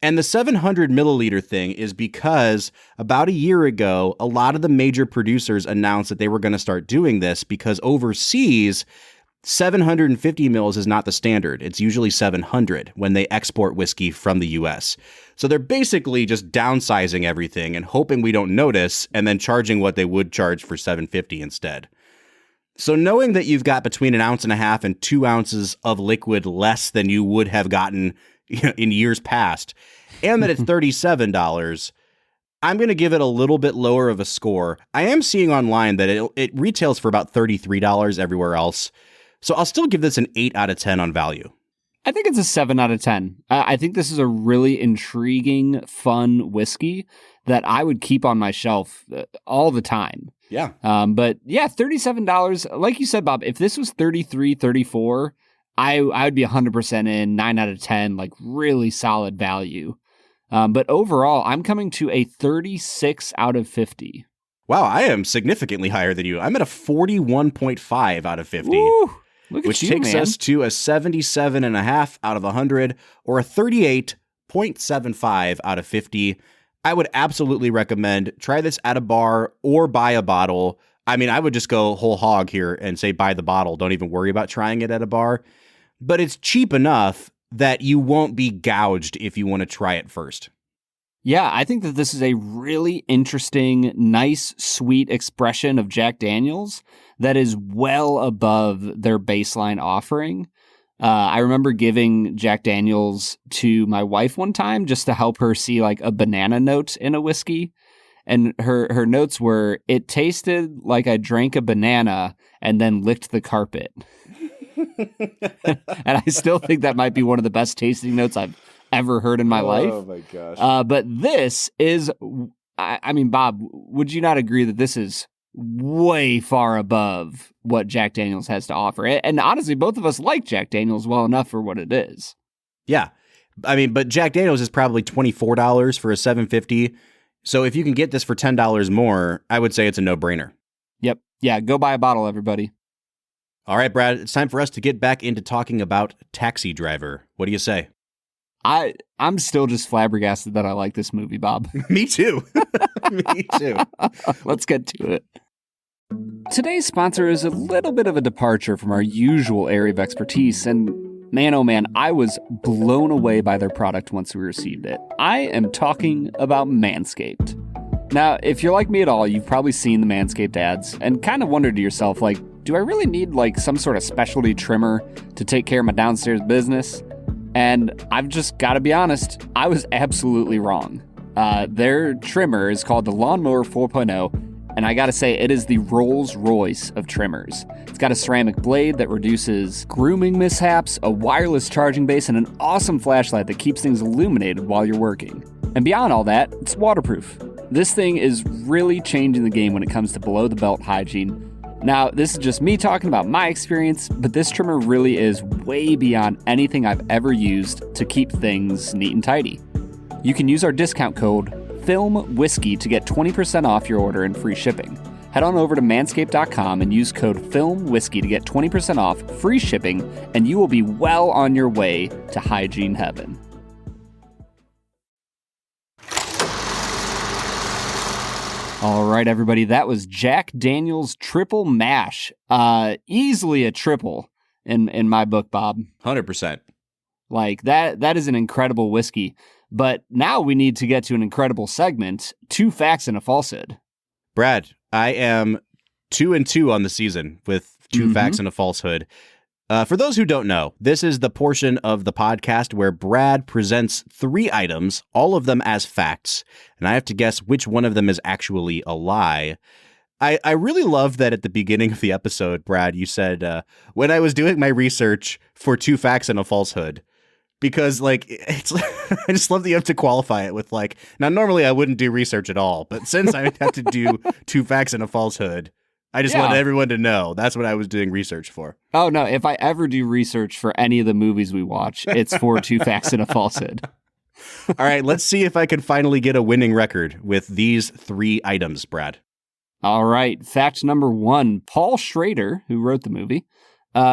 And the 700 milliliter thing is because about a year ago, a lot of the major producers announced that they were going to start doing this because overseas, 750 mils is not the standard. It's usually 700 when they export whiskey from the US. So they're basically just downsizing everything and hoping we don't notice and then charging what they would charge for 750 instead. So knowing that you've got between 1.5 ounces and 2 ounces of liquid less than you would have gotten in years past, and that it's $37, I'm going to give it a little bit lower of a score. I am seeing online that it retails for about $33 everywhere else. So I'll still give this an 8 out of 10 on value. I think it's a 7 out of 10. I think this is a really intriguing, fun whiskey that I would keep on my shelf all the time. Yeah. But yeah, $37. Like you said, Bob, if this was $33, $34, I would be 100% in, 9 out of 10, like really solid value. But overall, I'm coming to a 36 out of 50. Wow, I am significantly higher than you. I'm at a 41.5 out of 50. Woo! Which takes us to a 77.5 out of 100 or a 38.75 out of 50. I would absolutely recommend try this at a bar or buy a bottle. I mean, I would just go whole hog here and say buy the bottle. Don't even worry about trying it at a bar. But it's cheap enough that you won't be gouged if you want to try it first. Yeah, I think that this is a really interesting, nice, sweet expression of Jack Daniel's that is well above their baseline offering. I remember giving Jack Daniel's to my wife one time just to help her see like a banana note in a whiskey. And her notes were, it tasted like I drank a banana and then licked the carpet. And I still think that might be one of the best tasting notes I've ever heard in my life. Oh my gosh. But this is, I mean, Bob, would you not agree that this is way far above what Jack Daniel's has to offer? And honestly, both of us like Jack Daniel's well enough for what it is. Yeah. I mean, but Jack Daniel's is probably $24 for a 750. So if you can get this for $10 more, I would say it's a no-brainer. Yep. Yeah, go buy a bottle, everybody. All right, Brad, it's time for us to get back into talking about Taxi Driver. What do you say? I'm still just flabbergasted that I like this movie, Bob. Me too. Me too. Let's get to it. Today's sponsor is a little bit of a departure from our usual area of expertise, and man, oh man, I was blown away by their product once we received it. I am talking about Manscaped. Now, if you're like me at all, you've probably seen the Manscaped ads and kind of wondered to yourself, like, do I really need like some sort of specialty trimmer to take care of my downstairs business? And I've just got to be honest, I was absolutely wrong. Their trimmer is called the Lawnmower 4.0, and I got to say, it is the Rolls Royce of trimmers. It's got a ceramic blade that reduces grooming mishaps, a wireless charging base, and an awesome flashlight that keeps things illuminated while you're working. And beyond all that, it's waterproof. This thing is really changing the game when it comes to below-the-belt hygiene. Now, this is just me talking about my experience, but this trimmer really is way beyond anything I've ever used to keep things neat and tidy. You can use our discount code FILMWHISKEY to get 20% off your order and free shipping. Head on over to manscaped.com and use code FILMWHISKEY to get 20% off, free shipping, and you will be well on your way to hygiene heaven. All right, everybody, that was Jack Daniel's Triple Mash. Easily a triple in my book, Bob. 100%. Like, that is an incredible whiskey. But now we need to get to an incredible segment, 2 Facts and a Falsehood. Brad, I am 2-2 on the season with 2 facts and a falsehood. For those who don't know, this is the portion of the podcast where Brad presents 3 items, all of them as facts, and I have to guess which one of them is actually a lie. I really love that at the beginning of the episode, Brad, you said, when I was doing my research for 2 facts and a falsehood, because, like, it's I just love that you have to qualify it with, like, now normally I wouldn't do research at all, but since I have to do 2 facts and a falsehood, I just want everyone to know that's what I was doing research for. Oh, no, if I ever do research for any of the movies we watch, it's for 2 Facts and a Falsehood. All right, let's see if I can finally get a winning record with these 3 items, Brad. All right, fact number 1, Paul Schrader, who wrote the movie,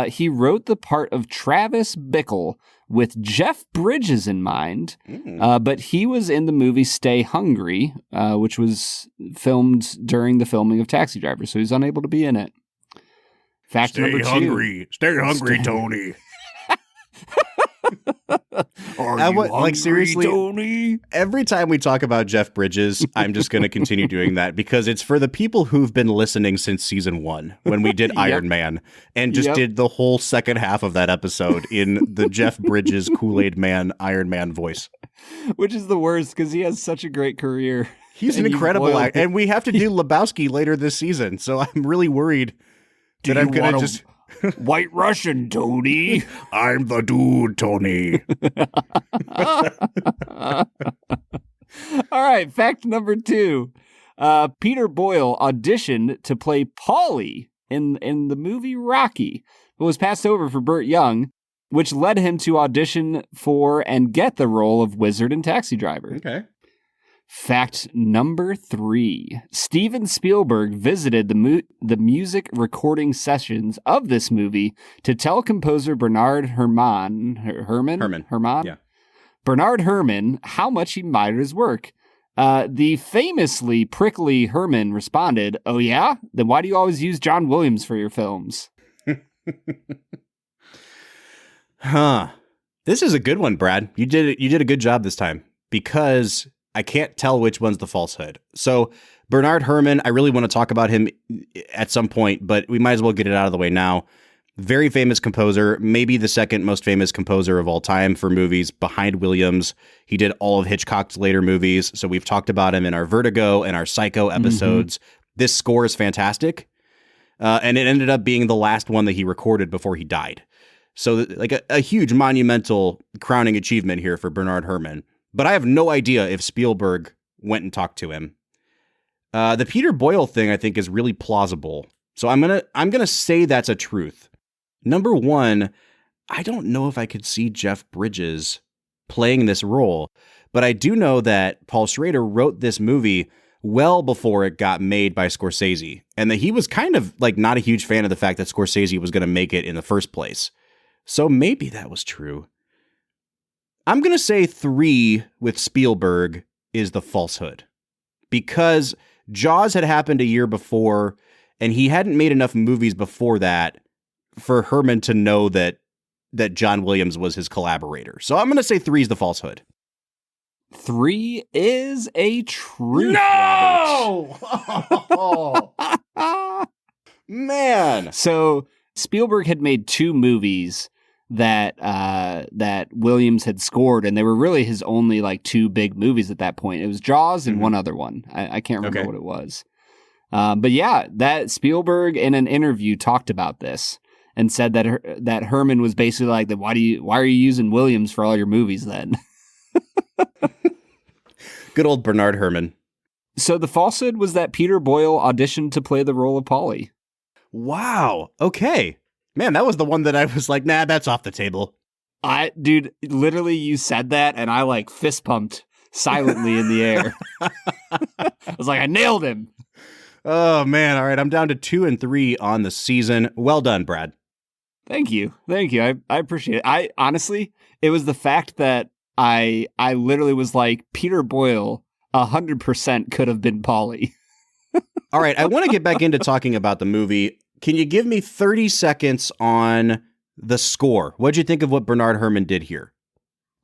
he wrote the part of Travis Bickle with Jeff Bridges in mind, but he was in the movie Stay Hungry, which was filmed during the filming of Taxi Driver, so he's unable to be in it. Fact number 2. Stay hungry, Tony. Are you hungry, seriously, Tony? Every time we talk about Jeff Bridges, I'm just going to continue doing that because it's for the people who've been listening since season 1 when we did Iron Man and just did the whole second half of that episode in the Jeff Bridges Kool-Aid Man Iron Man voice. Which is the worst because he has such a great career. He's an incredible actor. And we have to do Lebowski later this season, so I'm really worried that I'm going to just... White Russian, Tony. I'm the dude, Tony. All right, fact number 2. Peter Boyle auditioned to play Paulie in the movie Rocky, but was passed over for Burt Young, which led him to audition for and get the role of Wizard in Taxi Driver. Okay. Fact number 3. Steven Spielberg visited the music recording sessions of this movie to tell composer Bernard Herrmann. Yeah. Bernard Herrmann how much he admired his work. The famously prickly Herrmann responded, "Oh yeah? Then why do you always use John Williams for your films?" Huh. This is a good one, Brad. You did a good job this time because I can't tell which one's the falsehood. So Bernard Herrmann, I really want to talk about him at some point, but we might as well get it out of the way now. Very famous composer, maybe the second most famous composer of all time for movies behind Williams. He did all of Hitchcock's later movies. So we've talked about him in our Vertigo and our Psycho episodes. This score is fantastic. And it ended up being the last one that he recorded before he died. So like a huge monumental crowning achievement here for Bernard Herrmann. But I have no idea if Spielberg went and talked to him. The Peter Boyle thing, I think, is really plausible. So I'm gonna say that's a truth. Number 1, I don't know if I could see Jeff Bridges playing this role, but I do know that Paul Schrader wrote this movie well before it got made by Scorsese, and that he was kind of like not a huge fan of the fact that Scorsese was going to make it in the first place. So maybe that was true. I'm going to say 3 with Spielberg is the falsehood because Jaws had happened a year before and he hadn't made enough movies before that for Herrmann to know that John Williams was his collaborator. So I'm going to say 3 is the falsehood. 3 is a truth. No! Man. So Spielberg had made 2 movies that Williams had scored, and they were really his only like 2 big movies at that point. It was Jaws and one other one. I can't remember what it was. But yeah, that Spielberg in an interview talked about this and said that Herrmann was basically like, why are you using Williams for all your movies then? Good old Bernard Herrmann. So the falsehood was that Peter Boyle auditioned to play the role of Paulie. Wow. Okay. Man, that was the one that I was like, nah, that's off the table. Dude, literally you said that and I like fist pumped silently in the air. I was like, I nailed him. Oh, man. All right. I'm down to 2 and 3 on the season. Well done, Brad. Thank you. I appreciate it. Honestly, it was the fact that I literally was like, Peter Boyle 100% could have been Pauly. All right. I want to get back into talking about the movie. Can you give me 30 seconds on the score? What'd you think of what Bernard Herrmann did here?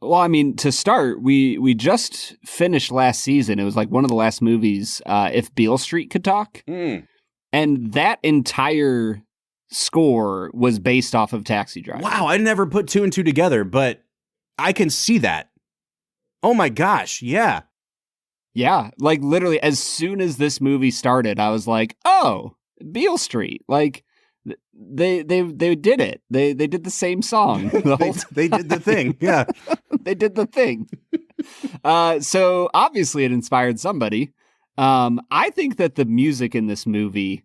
Well, I mean, to start, we just finished last season. It was like one of the last movies, If Beale Street Could Talk. Mm. And that entire score was based off of Taxi Driver. Wow, I never put 2 and 2 together, but I can see that. Oh my gosh, yeah. Yeah, like literally as soon as this movie started, I was like, oh, Beale Street. Like they did it. They did the same song. They did the thing. Yeah. They did the thing. So obviously it inspired somebody. I think that the music in this movie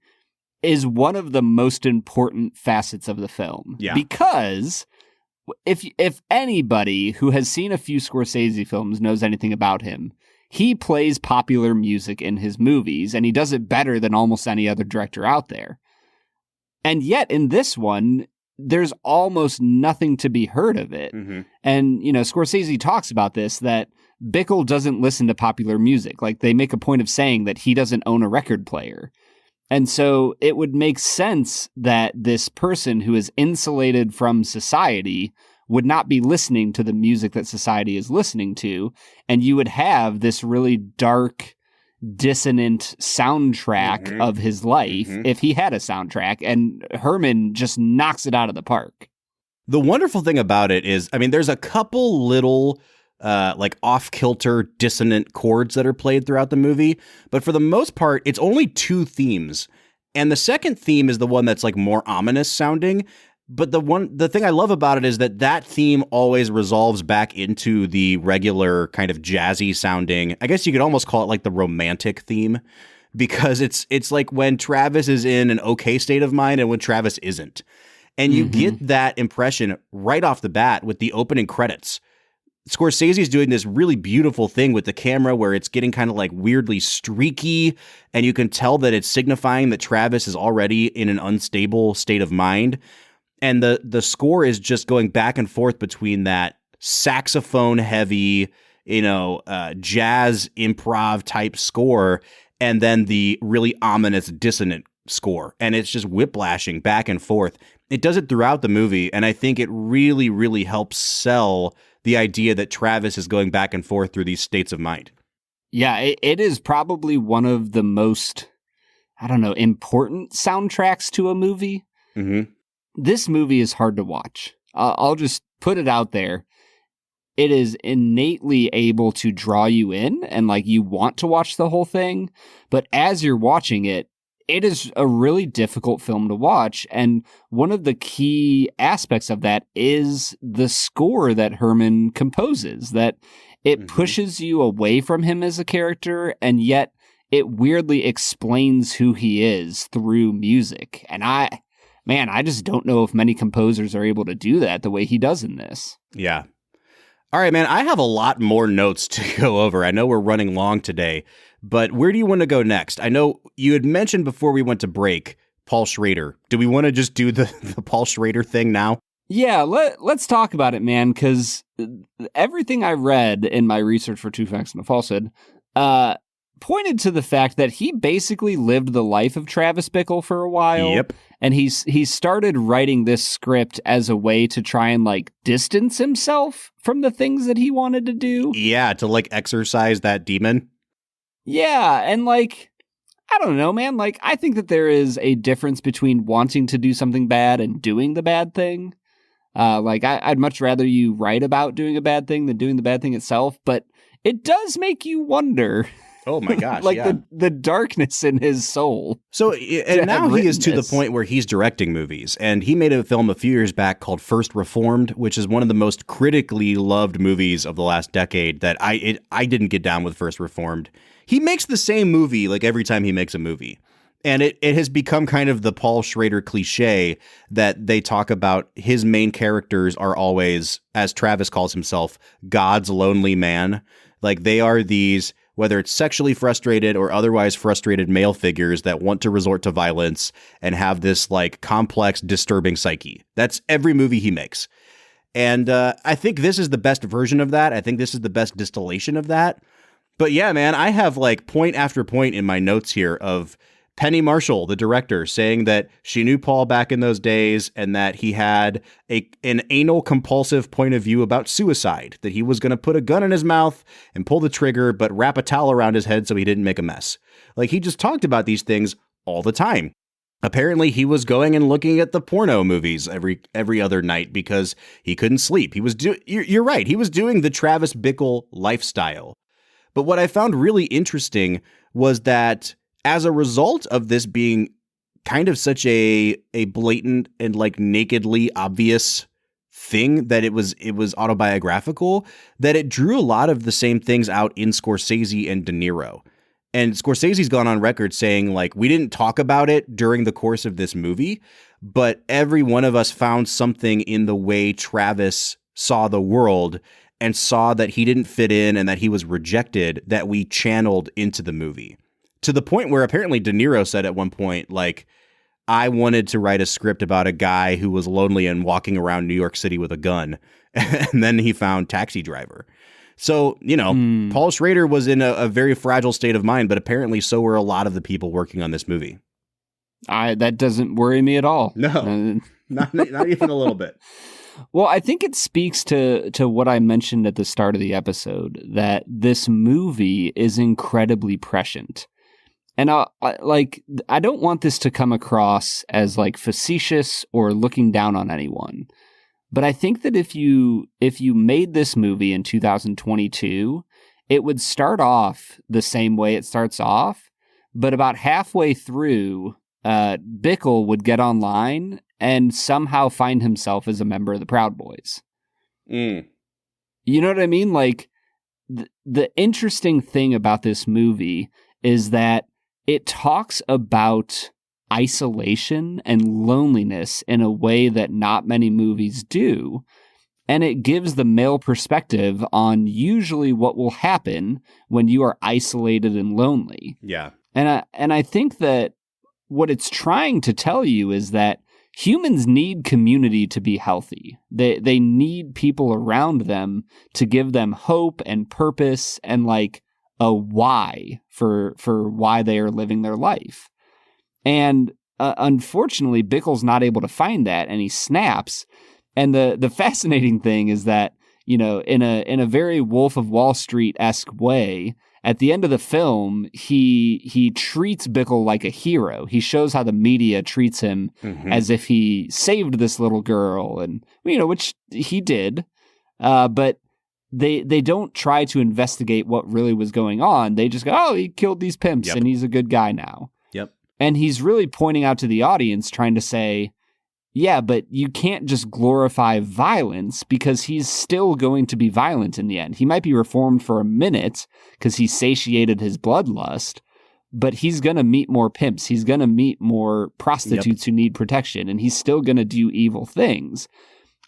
is one of the most important facets of the film. Yeah. Because if anybody who has seen a few Scorsese films knows anything about him, he plays popular music in his movies, and he does it better than almost any other director out there. And yet, in this one, there's almost nothing to be heard of it. Mm-hmm. And, Scorsese talks about this, that Bickle doesn't listen to popular music. Like, they make a point of saying that he doesn't own a record player. And so it would make sense that this person who is insulated from society would not be listening to the music that society is listening to. And you would have this really dark, dissonant soundtrack of his life if he had a soundtrack. And Herrmann just knocks it out of the park. The wonderful thing about it is, I mean, there's a couple little like off-kilter dissonant chords that are played throughout the movie, but for the most part, it's only 2 themes. And the second theme is the one that's like more ominous sounding. But the thing I love about it is that theme always resolves back into the regular kind of jazzy sounding. I guess you could almost call it like the romantic theme, because it's like when Travis is in an okay state of mind and when Travis isn't. And you get that impression right off the bat with the opening credits. Scorsese is doing this really beautiful thing with the camera where it's getting kind of like weirdly streaky, and you can tell that it's signifying that Travis is already in an unstable state of mind. And the score is just going back and forth between that saxophone heavy, jazz improv type score, and then the really ominous dissonant score. And it's just whiplashing back and forth. It does it throughout the movie. And I think it really, really helps sell the idea that Travis is going back and forth through these states of mind. Yeah, it is probably one of the most, important soundtracks to a movie. Mm-hmm. This movie is hard to watch. I'll just put it out there. It is innately able to draw you in and like you want to watch the whole thing. But as you're watching it, it is a really difficult film to watch. And one of the key aspects of that is the score that Herrmann composes, that it pushes you away from him as a character, and yet it weirdly explains who he is through music. And I just don't know if many composers are able to do that the way he does in this. Yeah. All right, man, I have a lot more notes to go over. I know we're running long today, but where do you want to go next? I know you had mentioned before we went to break Paul Schrader. Do we want to just do the Paul Schrader thing now? Yeah, let's talk about it, man, because everything I read in my research for Two Facts and a Falsehood pointed to the fact that he basically lived the life of Travis Bickle for a while. Yep. And he started writing this script as a way to try and like distance himself from the things that he wanted to do. Yeah, to like exorcise that demon. Yeah, and like, I don't know, man. Like, I think that there is a difference between wanting to do something bad and doing the bad thing. I'd much rather you write about doing a bad thing than doing the bad thing itself. But it does make you wonder. Oh my gosh. Like yeah. the darkness in his soul. So, and now he is to the point where he's directing movies, and he made a film a few years back called First Reformed, which is one of the most critically loved movies of the last decade that I didn't get down with First Reformed. He makes the same movie like every time he makes a movie. And it has become kind of the Paul Schrader cliche that they talk about his main characters are always, as Travis calls himself, God's lonely man. Like they are these, whether it's sexually frustrated or otherwise frustrated male figures that want to resort to violence and have this like complex, disturbing psyche. That's every movie he makes. And I think this is the best version of that. I think this is the best distillation of that. But yeah, man, I have like point after point in my notes here of Penny Marshall, the director, saying that she knew Paul back in those days and that he had an anal compulsive point of view about suicide, that he was going to put a gun in his mouth and pull the trigger, but wrap a towel around his head so he didn't make a mess. Like he just talked about these things all the time. Apparently, he was going and looking at the porno movies every other night because he couldn't sleep. He was you're right. He was doing the Travis Bickle lifestyle. But what I found really interesting was that as a result of this being kind of such a blatant and like nakedly obvious thing that it was autobiographical, that it drew a lot of the same things out in Scorsese and De Niro. And Scorsese's gone on record saying, like, we didn't talk about it during the course of this movie, but every one of us found something in the way Travis saw the world and saw that he didn't fit in and that he was rejected that we channeled into the movie. To the point where apparently De Niro said at one point, like, I wanted to write a script about a guy who was lonely and walking around New York City with a gun. And then he found Taxi Driver. So, you know, Paul Schrader was in a very fragile state of mind, but apparently so were a lot of the people working on this movie. That doesn't worry me at all. No, not even a little bit. Well, I think it speaks to what I mentioned at the start of the episode, that this movie is incredibly prescient. And I don't want this to come across as like facetious or looking down on anyone. But I think that if you made this movie in 2022, it would start off the same way it starts off, but about halfway through, Bickle would get online and somehow find himself as a member of the Proud Boys. You know what I mean? Like, the interesting thing about this movie is that it talks about isolation and loneliness in a way that not many movies do. And it gives the male perspective on usually what will happen when you are isolated and lonely. Yeah. And I think that what it's trying to tell you is that humans need community to be healthy. They need people around them to give them hope and purpose and like a why for why they are living their life. And unfortunately, Bickle's not able to find that, and he snaps. And the fascinating thing is that, you know, in a very Wolf of Wall Street-esque way, at the end of the film, he treats Bickle like a hero. He shows how the media treats him as if he saved this little girl, and you know, which he did. But they don't try to investigate what really was going on. They just go, oh, he killed these pimps, and he's a good guy now. Yep. And he's really pointing out to the audience, trying to say, yeah, but you can't just glorify violence because he's still going to be violent in the end. He might be reformed for a minute because he satiated his bloodlust, but he's going to meet more pimps. He's going to meet more prostitutes who need protection, and he's still going to do evil things.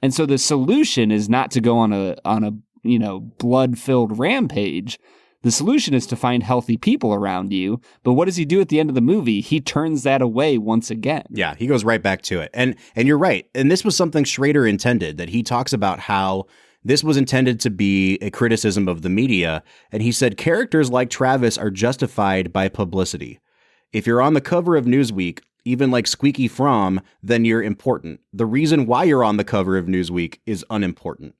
And so the solution is not to go on a you know, blood-filled rampage. The solution is to find healthy people around you. But what does he do at the end of the movie? He turns that away once again. Yeah, he goes right back to it. And you're right. And this was something Schrader intended, that he talks about how this was intended to be a criticism of the media. And he said characters like Travis are justified by publicity. If you're on the cover of Newsweek, even like Squeaky Fromm, then you're important. The reason why you're on the cover of Newsweek is unimportant.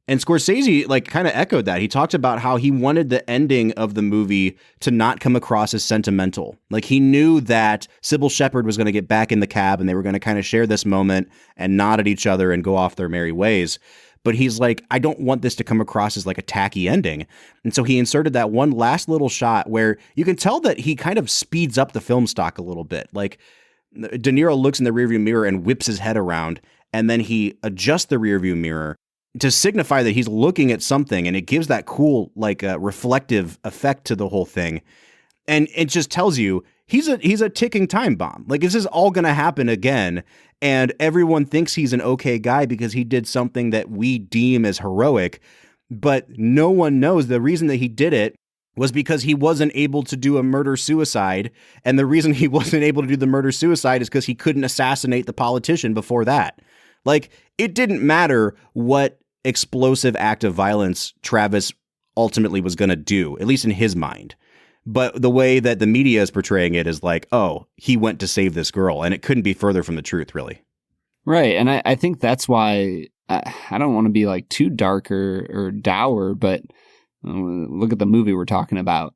And Scorsese like kind of echoed that. He talked about how he wanted the ending of the movie to not come across as sentimental. Like he knew that Sybil Shepherd was going to get back in the cab and they were going to kind of share this moment and nod at each other and go off their merry ways. But he's like, I don't want this to come across as like a tacky ending. And so he inserted that one last little shot where you can tell that he kind of speeds up the film stock a little bit. Like De Niro looks in the rearview mirror and whips his head around, and then he adjusts the rearview mirror to signify that he's looking at something, and it gives that cool, like, reflective effect to the whole thing. And it just tells you he's a ticking time bomb. Like, this is all going to happen again, and everyone thinks he's an okay guy because he did something that we deem as heroic. but no one knows the reason that he did it was because he wasn't able to do a murder-suicide, and the reason he wasn't able to do the murder-suicide is because he couldn't assassinate the politician before that. Like, it didn't matter what explosive act of violence Travis ultimately was going to do, at least in his mind. But the way that the media is portraying it is like, oh, he went to save this girl, and it couldn't be further from the truth, really. Right, and I think that's why I don't want to be like too dark or dour, but look at the movie we're talking about.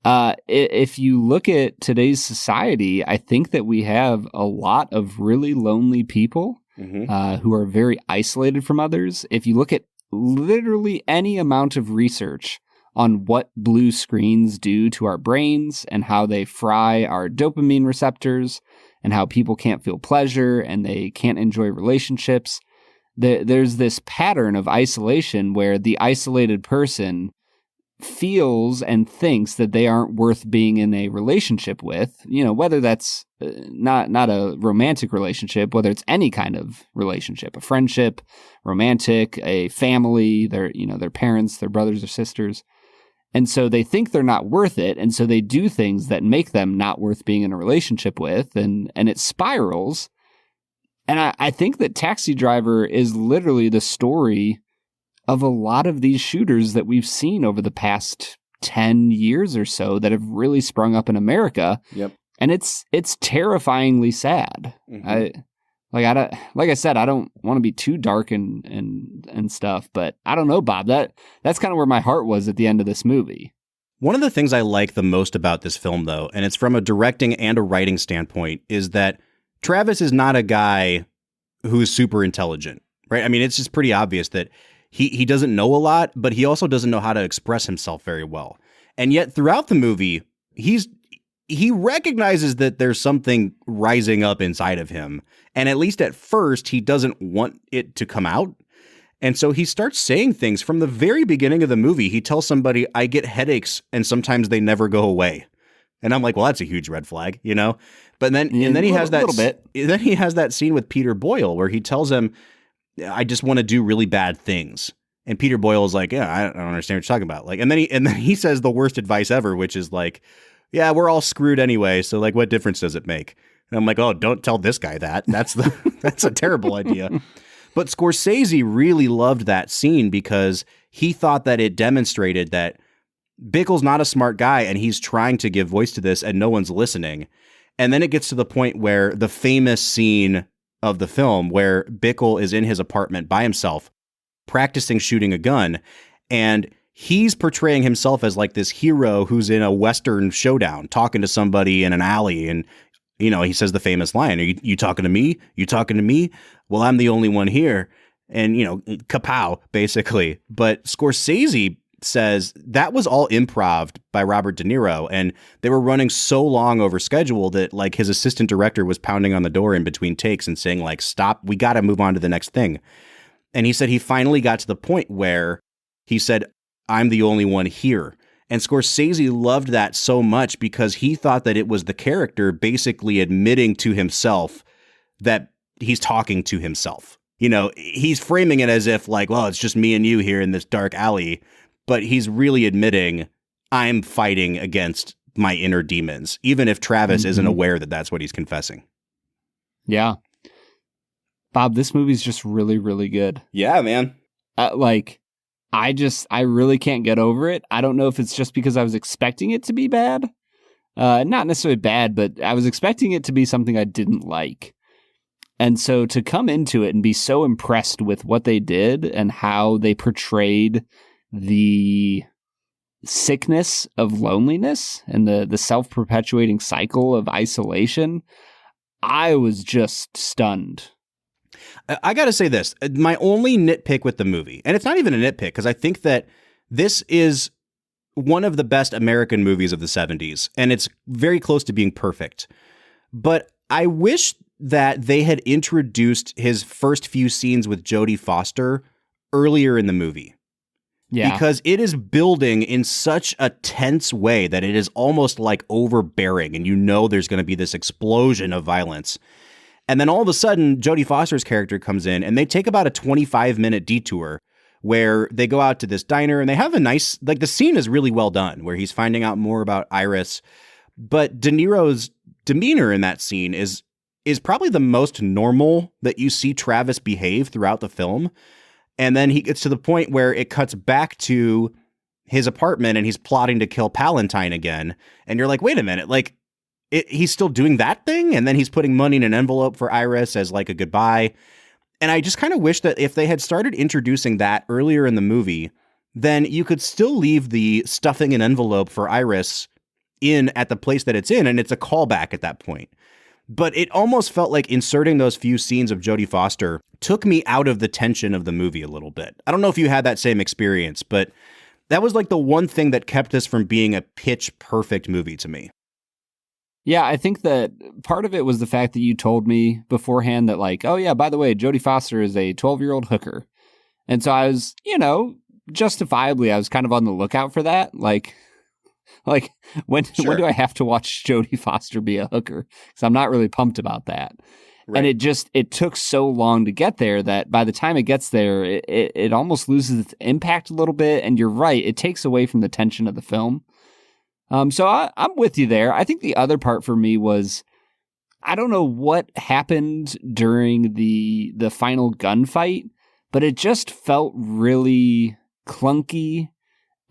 If you look at today's society, I think that we have a lot of really lonely people who are very isolated from others. If you look at literally any amount of research on what blue screens do to our brains and how they fry our dopamine receptors and how people can't feel pleasure and they can't enjoy relationships, there's this pattern of isolation where the isolated person feels and thinks that they aren't worth being in a relationship with, whether that's not a romantic relationship, whether it's any kind of relationship, a friendship, romantic, a family, their parents, their brothers or sisters. And so they think they're not worth it. And so they do things that make them not worth being in a relationship with. And it spirals. And I think that Taxi Driver is literally the story of a lot of these shooters that we've seen over the past 10 years or so that have really sprung up in America. Yep. And it's terrifyingly sad. Like I said, I don't want to be too dark and stuff, but I don't know, Bob. That's kind of where my heart was at the end of this movie. One of the things I like the most about this film, though, and it's from a directing and a writing standpoint, is that Travis is not a guy who's super intelligent, right? I mean, it's just pretty obvious that he doesn't know a lot, but he also doesn't know how to express himself very well. And yet throughout the movie, he recognizes that there's something rising up inside of him. And at least at first, he doesn't want it to come out. And so he starts saying things from the very beginning of the movie. He tells somebody, I get headaches and sometimes they never go away. And I'm like, well, that's a huge red flag, But then, and then he has that, then he has that scene with Peter Boyle where he tells him, I just want to do really bad things. And Peter Boyle is like, yeah, I don't understand what you're talking about. Like, and then he says the worst advice ever, which is like, yeah, we're all screwed anyway. So like, what difference does it make? And I'm like, oh, don't tell this guy that. That's a terrible idea. But Scorsese really loved that scene because he thought that it demonstrated that Bickle's not a smart guy and he's trying to give voice to this and no one's listening. And then it gets to the point where the famous scene of the film where Bickle is in his apartment by himself practicing shooting a gun, and he's portraying himself as like this hero who's in a Western showdown talking to somebody in an alley. And, he says the famous line, are you talking to me? You talking to me? Well, I'm the only one here. And, kapow, basically. But Scorsese says that was all improv by Robert De Niro, and they were running so long over schedule that like his assistant director was pounding on the door in between takes and saying like, stop, we got to move on to the next thing. And he said he finally got to the point where he said, I'm the only one here. And Scorsese loved that so much because he thought that it was the character basically admitting to himself that he's talking to himself. He's framing it as if like, well, it's just me and you here in this dark alley. But he's really admitting I'm fighting against my inner demons, even if Travis isn't aware that that's what he's confessing. Yeah. Bob, this movie's just really, really good. Yeah, man. I really can't get over it. I don't know if it's just because I was expecting it to be bad. Not necessarily bad, but I was expecting it to be something I didn't like. And so to come into it and be so impressed with what they did and how they portrayed the sickness of loneliness and the self-perpetuating cycle of isolation, I was just stunned. I got to say this, my only nitpick with the movie, and it's not even a nitpick because I think that this is one of the best American movies of the 70s, and it's very close to being perfect. But I wish that they had introduced his first few scenes with Jodie Foster earlier in the movie. Yeah. Because it is building in such a tense way that it is almost like overbearing, and there's going to be this explosion of violence. And then all of a sudden, Jodie Foster's character comes in, and they take about a 25-minute detour where they go out to this diner and they have a nice, like the scene is really well done where he's finding out more about Iris. But De Niro's demeanor in that scene is probably the most normal that you see Travis behave throughout the film. And then he gets to the point where it cuts back to his apartment and he's plotting to kill Palantine again. And you're like, wait a minute, like he's still doing that thing? And then he's putting money in an envelope for Iris as like a goodbye. And I just kind of wish that if they had started introducing that earlier in the movie, then you could still leave the stuffing an envelope for Iris in at the place that it's in, and it's a callback at that point. But it almost felt like inserting those few scenes of Jodie Foster took me out of the tension of the movie a little bit. I don't know if you had that same experience, but that was like the one thing that kept this from being a pitch perfect movie to me. Yeah, I think that part of it was the fact that you told me beforehand that like, oh yeah, by the way, Jodie Foster is a 12-year-old hooker. And so I was, justifiably, I was kind of on the lookout for that. Like when do I have to watch Jodie Foster be a hooker? Because I'm not really pumped about that. Right. And it took so long to get there that by the time it gets there, it almost loses its impact a little bit. And you're right, it takes away from the tension of the film. So I'm with you there. I think the other part for me was, I don't know what happened during the final gunfight, but it just felt really clunky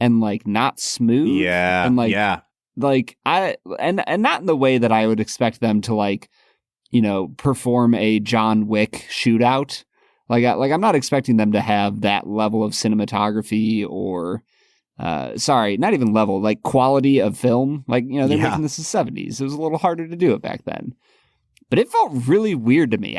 and like not smooth. Yeah. And like, yeah. Like and not in the way that I would expect them to like, perform a John Wick shootout. Like I'm not expecting them to have that level of cinematography or not even level, like quality of film. Like, they're making this in the 70s. It was a little harder to do it back then. But it felt really weird to me.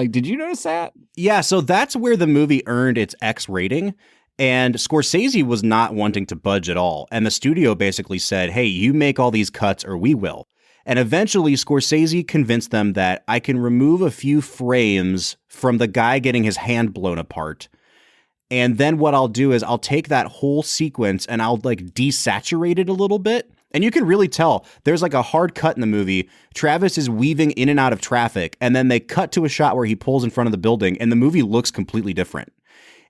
Did you notice that? Yeah, so that's where the movie earned its X rating. And Scorsese was not wanting to budge at all. And the studio basically said, hey, you make all these cuts or we will. And eventually Scorsese convinced them that I can remove a few frames from the guy getting his hand blown apart. And then what I'll do is I'll take that whole sequence and I'll like desaturate it a little bit. And you can really tell there's like a hard cut in the movie. Travis is weaving in and out of traffic. And then they cut to a shot where he pulls in front of the building and the movie looks completely different.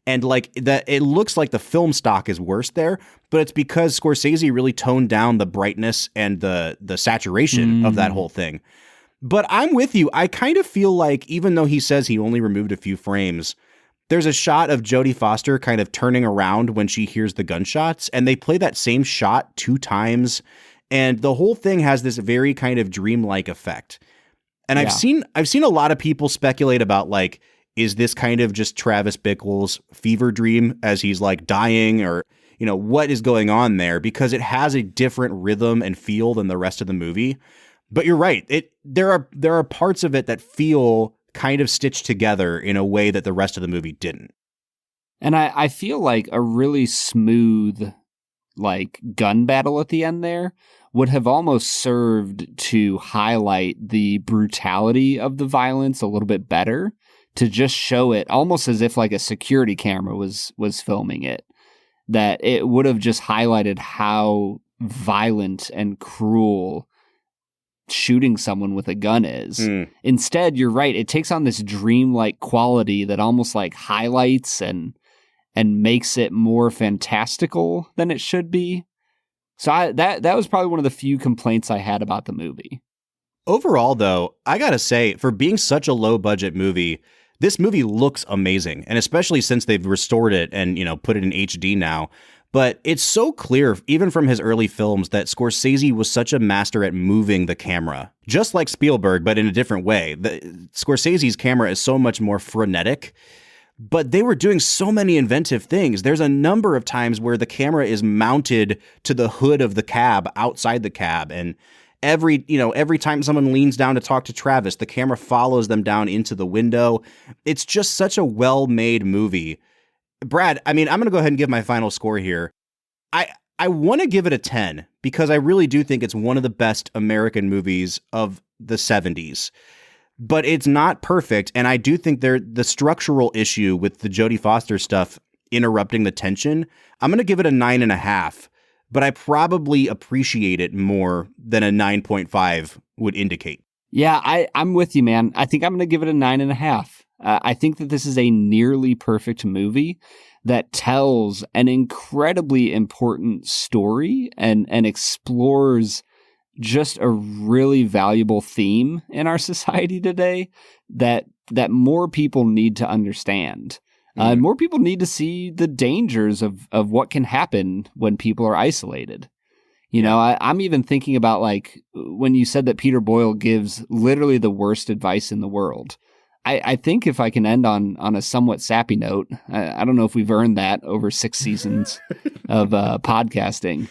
And like that, it looks like the film stock is worse there, but it's because Scorsese really toned down the brightness and the saturation of that whole thing. But I'm with you. I kind of feel like even though he says he only removed a few frames, there's a shot of Jodie Foster kind of turning around when she hears the gunshots, and they play that same shot 2 times, and the whole thing has this very kind of dreamlike effect. And I've seen a lot of people speculate about like, is this kind of just Travis Bickle's fever dream as he's like dying, or what is going on there? Because it has a different rhythm and feel than the rest of the movie. But you're right. There are parts of it that feel kind of stitched together in a way that the rest of the movie didn't. And I feel like a really smooth like gun battle at the end there would have almost served to highlight the brutality of the violence a little bit better, to just show it almost as if like a security camera was filming it, that it would have just highlighted how violent and cruel shooting someone with a gun is. Instead, you're right, it takes on this dreamlike quality that almost like highlights and makes it more fantastical than it should be. So that was probably one of the few complaints I had about the movie. Overall, though, I gotta say, for being such a low budget movie, this movie looks amazing, and especially since they've restored it and put it in HD now. But it's so clear, even from his early films, that Scorsese was such a master at moving the camera. Just like Spielberg, but in a different way. Scorsese's camera is so much more frenetic, but they were doing so many inventive things. There's a number of times where the camera is mounted to the hood of the cab outside the cab, and every time someone leans down to talk to Travis, the camera follows them down into the window. It's just such a well-made movie. Brad, I mean, I'm going to go ahead and give my final score here. I want to give it a 10 because I really do think it's one of the best American movies of the 70s. But it's not perfect, and I do think the structural issue with the Jodie Foster stuff interrupting the tension, I'm going to give it a 9.5, but I probably appreciate it more than a 9.5 would indicate. Yeah, I'm with you, man. I think I'm going to give it a 9.5. I think that this is a nearly perfect movie that tells an incredibly important story and explores just a really valuable theme in our society today that more people need to understand. And more people need to see the dangers of what can happen when people are isolated. You know, I'm even thinking about, like, when you said that Peter Boyle gives literally the worst advice in the world. I think if I can end on a somewhat sappy note, I don't know if we've earned that over 6 seasons of podcasting,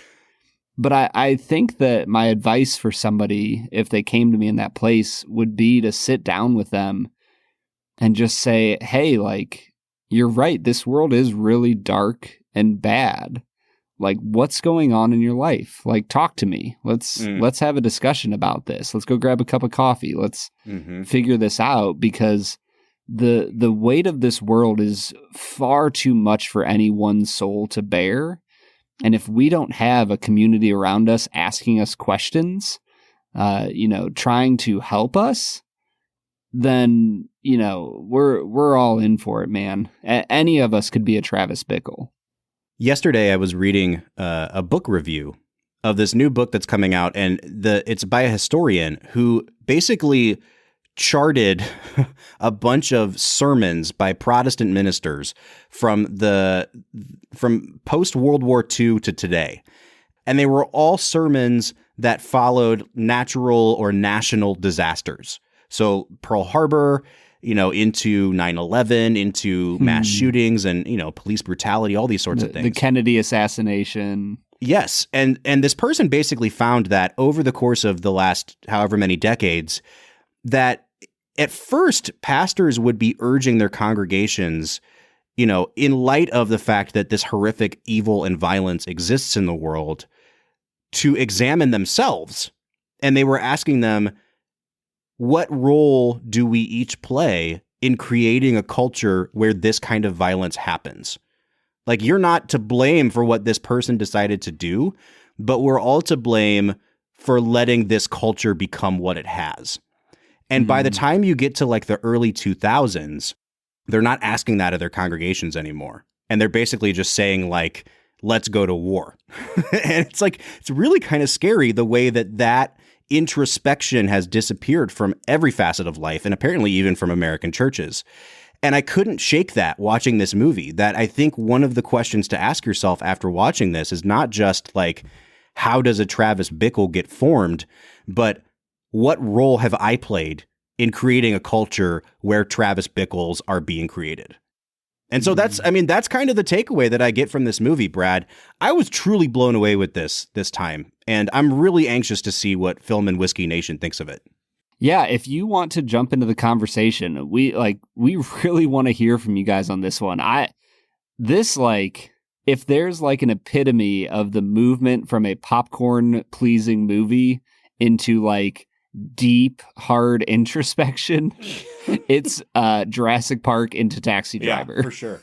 but I think that my advice for somebody, if they came to me in that place, would be to sit down with them and just say, hey, like, you're right, this world is really dark and bad. Like, what's going on in your life? Like, talk to me. Let's have a discussion about this. Let's go grab a cup of coffee. Let's figure this out, because the weight of this world is far too much for any one soul to bear. And if we don't have a community around us asking us questions, trying to help us, then, we're all in for it, man. Any of us could be a Travis Bickle. Yesterday, I was reading a book review of this new book that's coming out, and it's by a historian who basically charted a bunch of sermons by Protestant ministers from post-World War II to today. And they were all sermons that followed natural or national disasters. So Pearl Harbor, into 9/11, into mass shootings and, police brutality, all these sorts of things. The Kennedy assassination. Yes. And this person basically found that over the course of the last however many decades, that at first pastors would be urging their congregations, in light of the fact that this horrific evil and violence exists in the world, to examine themselves. And they were asking them, what role do we each play in creating a culture where this kind of violence happens? Like, you're not to blame for what this person decided to do, but we're all to blame for letting this culture become what it has. And by the time you get to like the early 2000s, they're not asking that of their congregations anymore. And they're basically just saying, like, let's go to war. And it's really kind of scary the way that introspection has disappeared from every facet of life, and apparently even from American churches. And I couldn't shake that watching this movie, that I think one of the questions to ask yourself after watching this is not just like, how does a Travis Bickle get formed, but what role have I played in creating a culture where Travis Bickles are being created? And so that's kind of the takeaway that I get from this movie, Brad. I was truly blown away with this time, and I'm really anxious to see what Film and Whiskey Nation thinks of it. Yeah, if you want to jump into the conversation, we really want to hear from you guys on this one. If there's like an epitome of the movement from a popcorn pleasing movie into like deep, hard introspection, it's Jurassic Park into Taxi Driver. Yeah, for sure.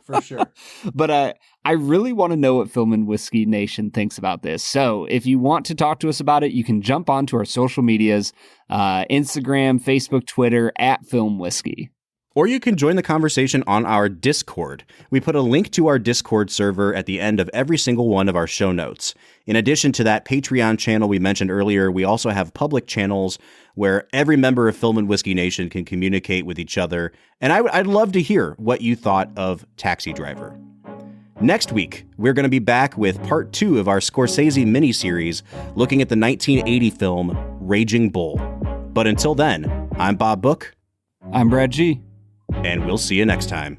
For sure. But I really want to know what Film and Whiskey Nation thinks about this. So if you want to talk to us about it, you can jump onto our social medias, Instagram, Facebook, Twitter, @FilmWhiskey. Or you can join the conversation on our Discord. We put a link to our Discord server at the end of every single one of our show notes. In addition to that Patreon channel we mentioned earlier, we also have public channels where every member of Film and Whiskey Nation can communicate with each other. And I'd love to hear what you thought of Taxi Driver. Next week, we're going to be back with part 2 of our Scorsese miniseries, looking at the 1980 film Raging Bull. But until then, I'm Bob Book. I'm Brad G. And we'll see you next time.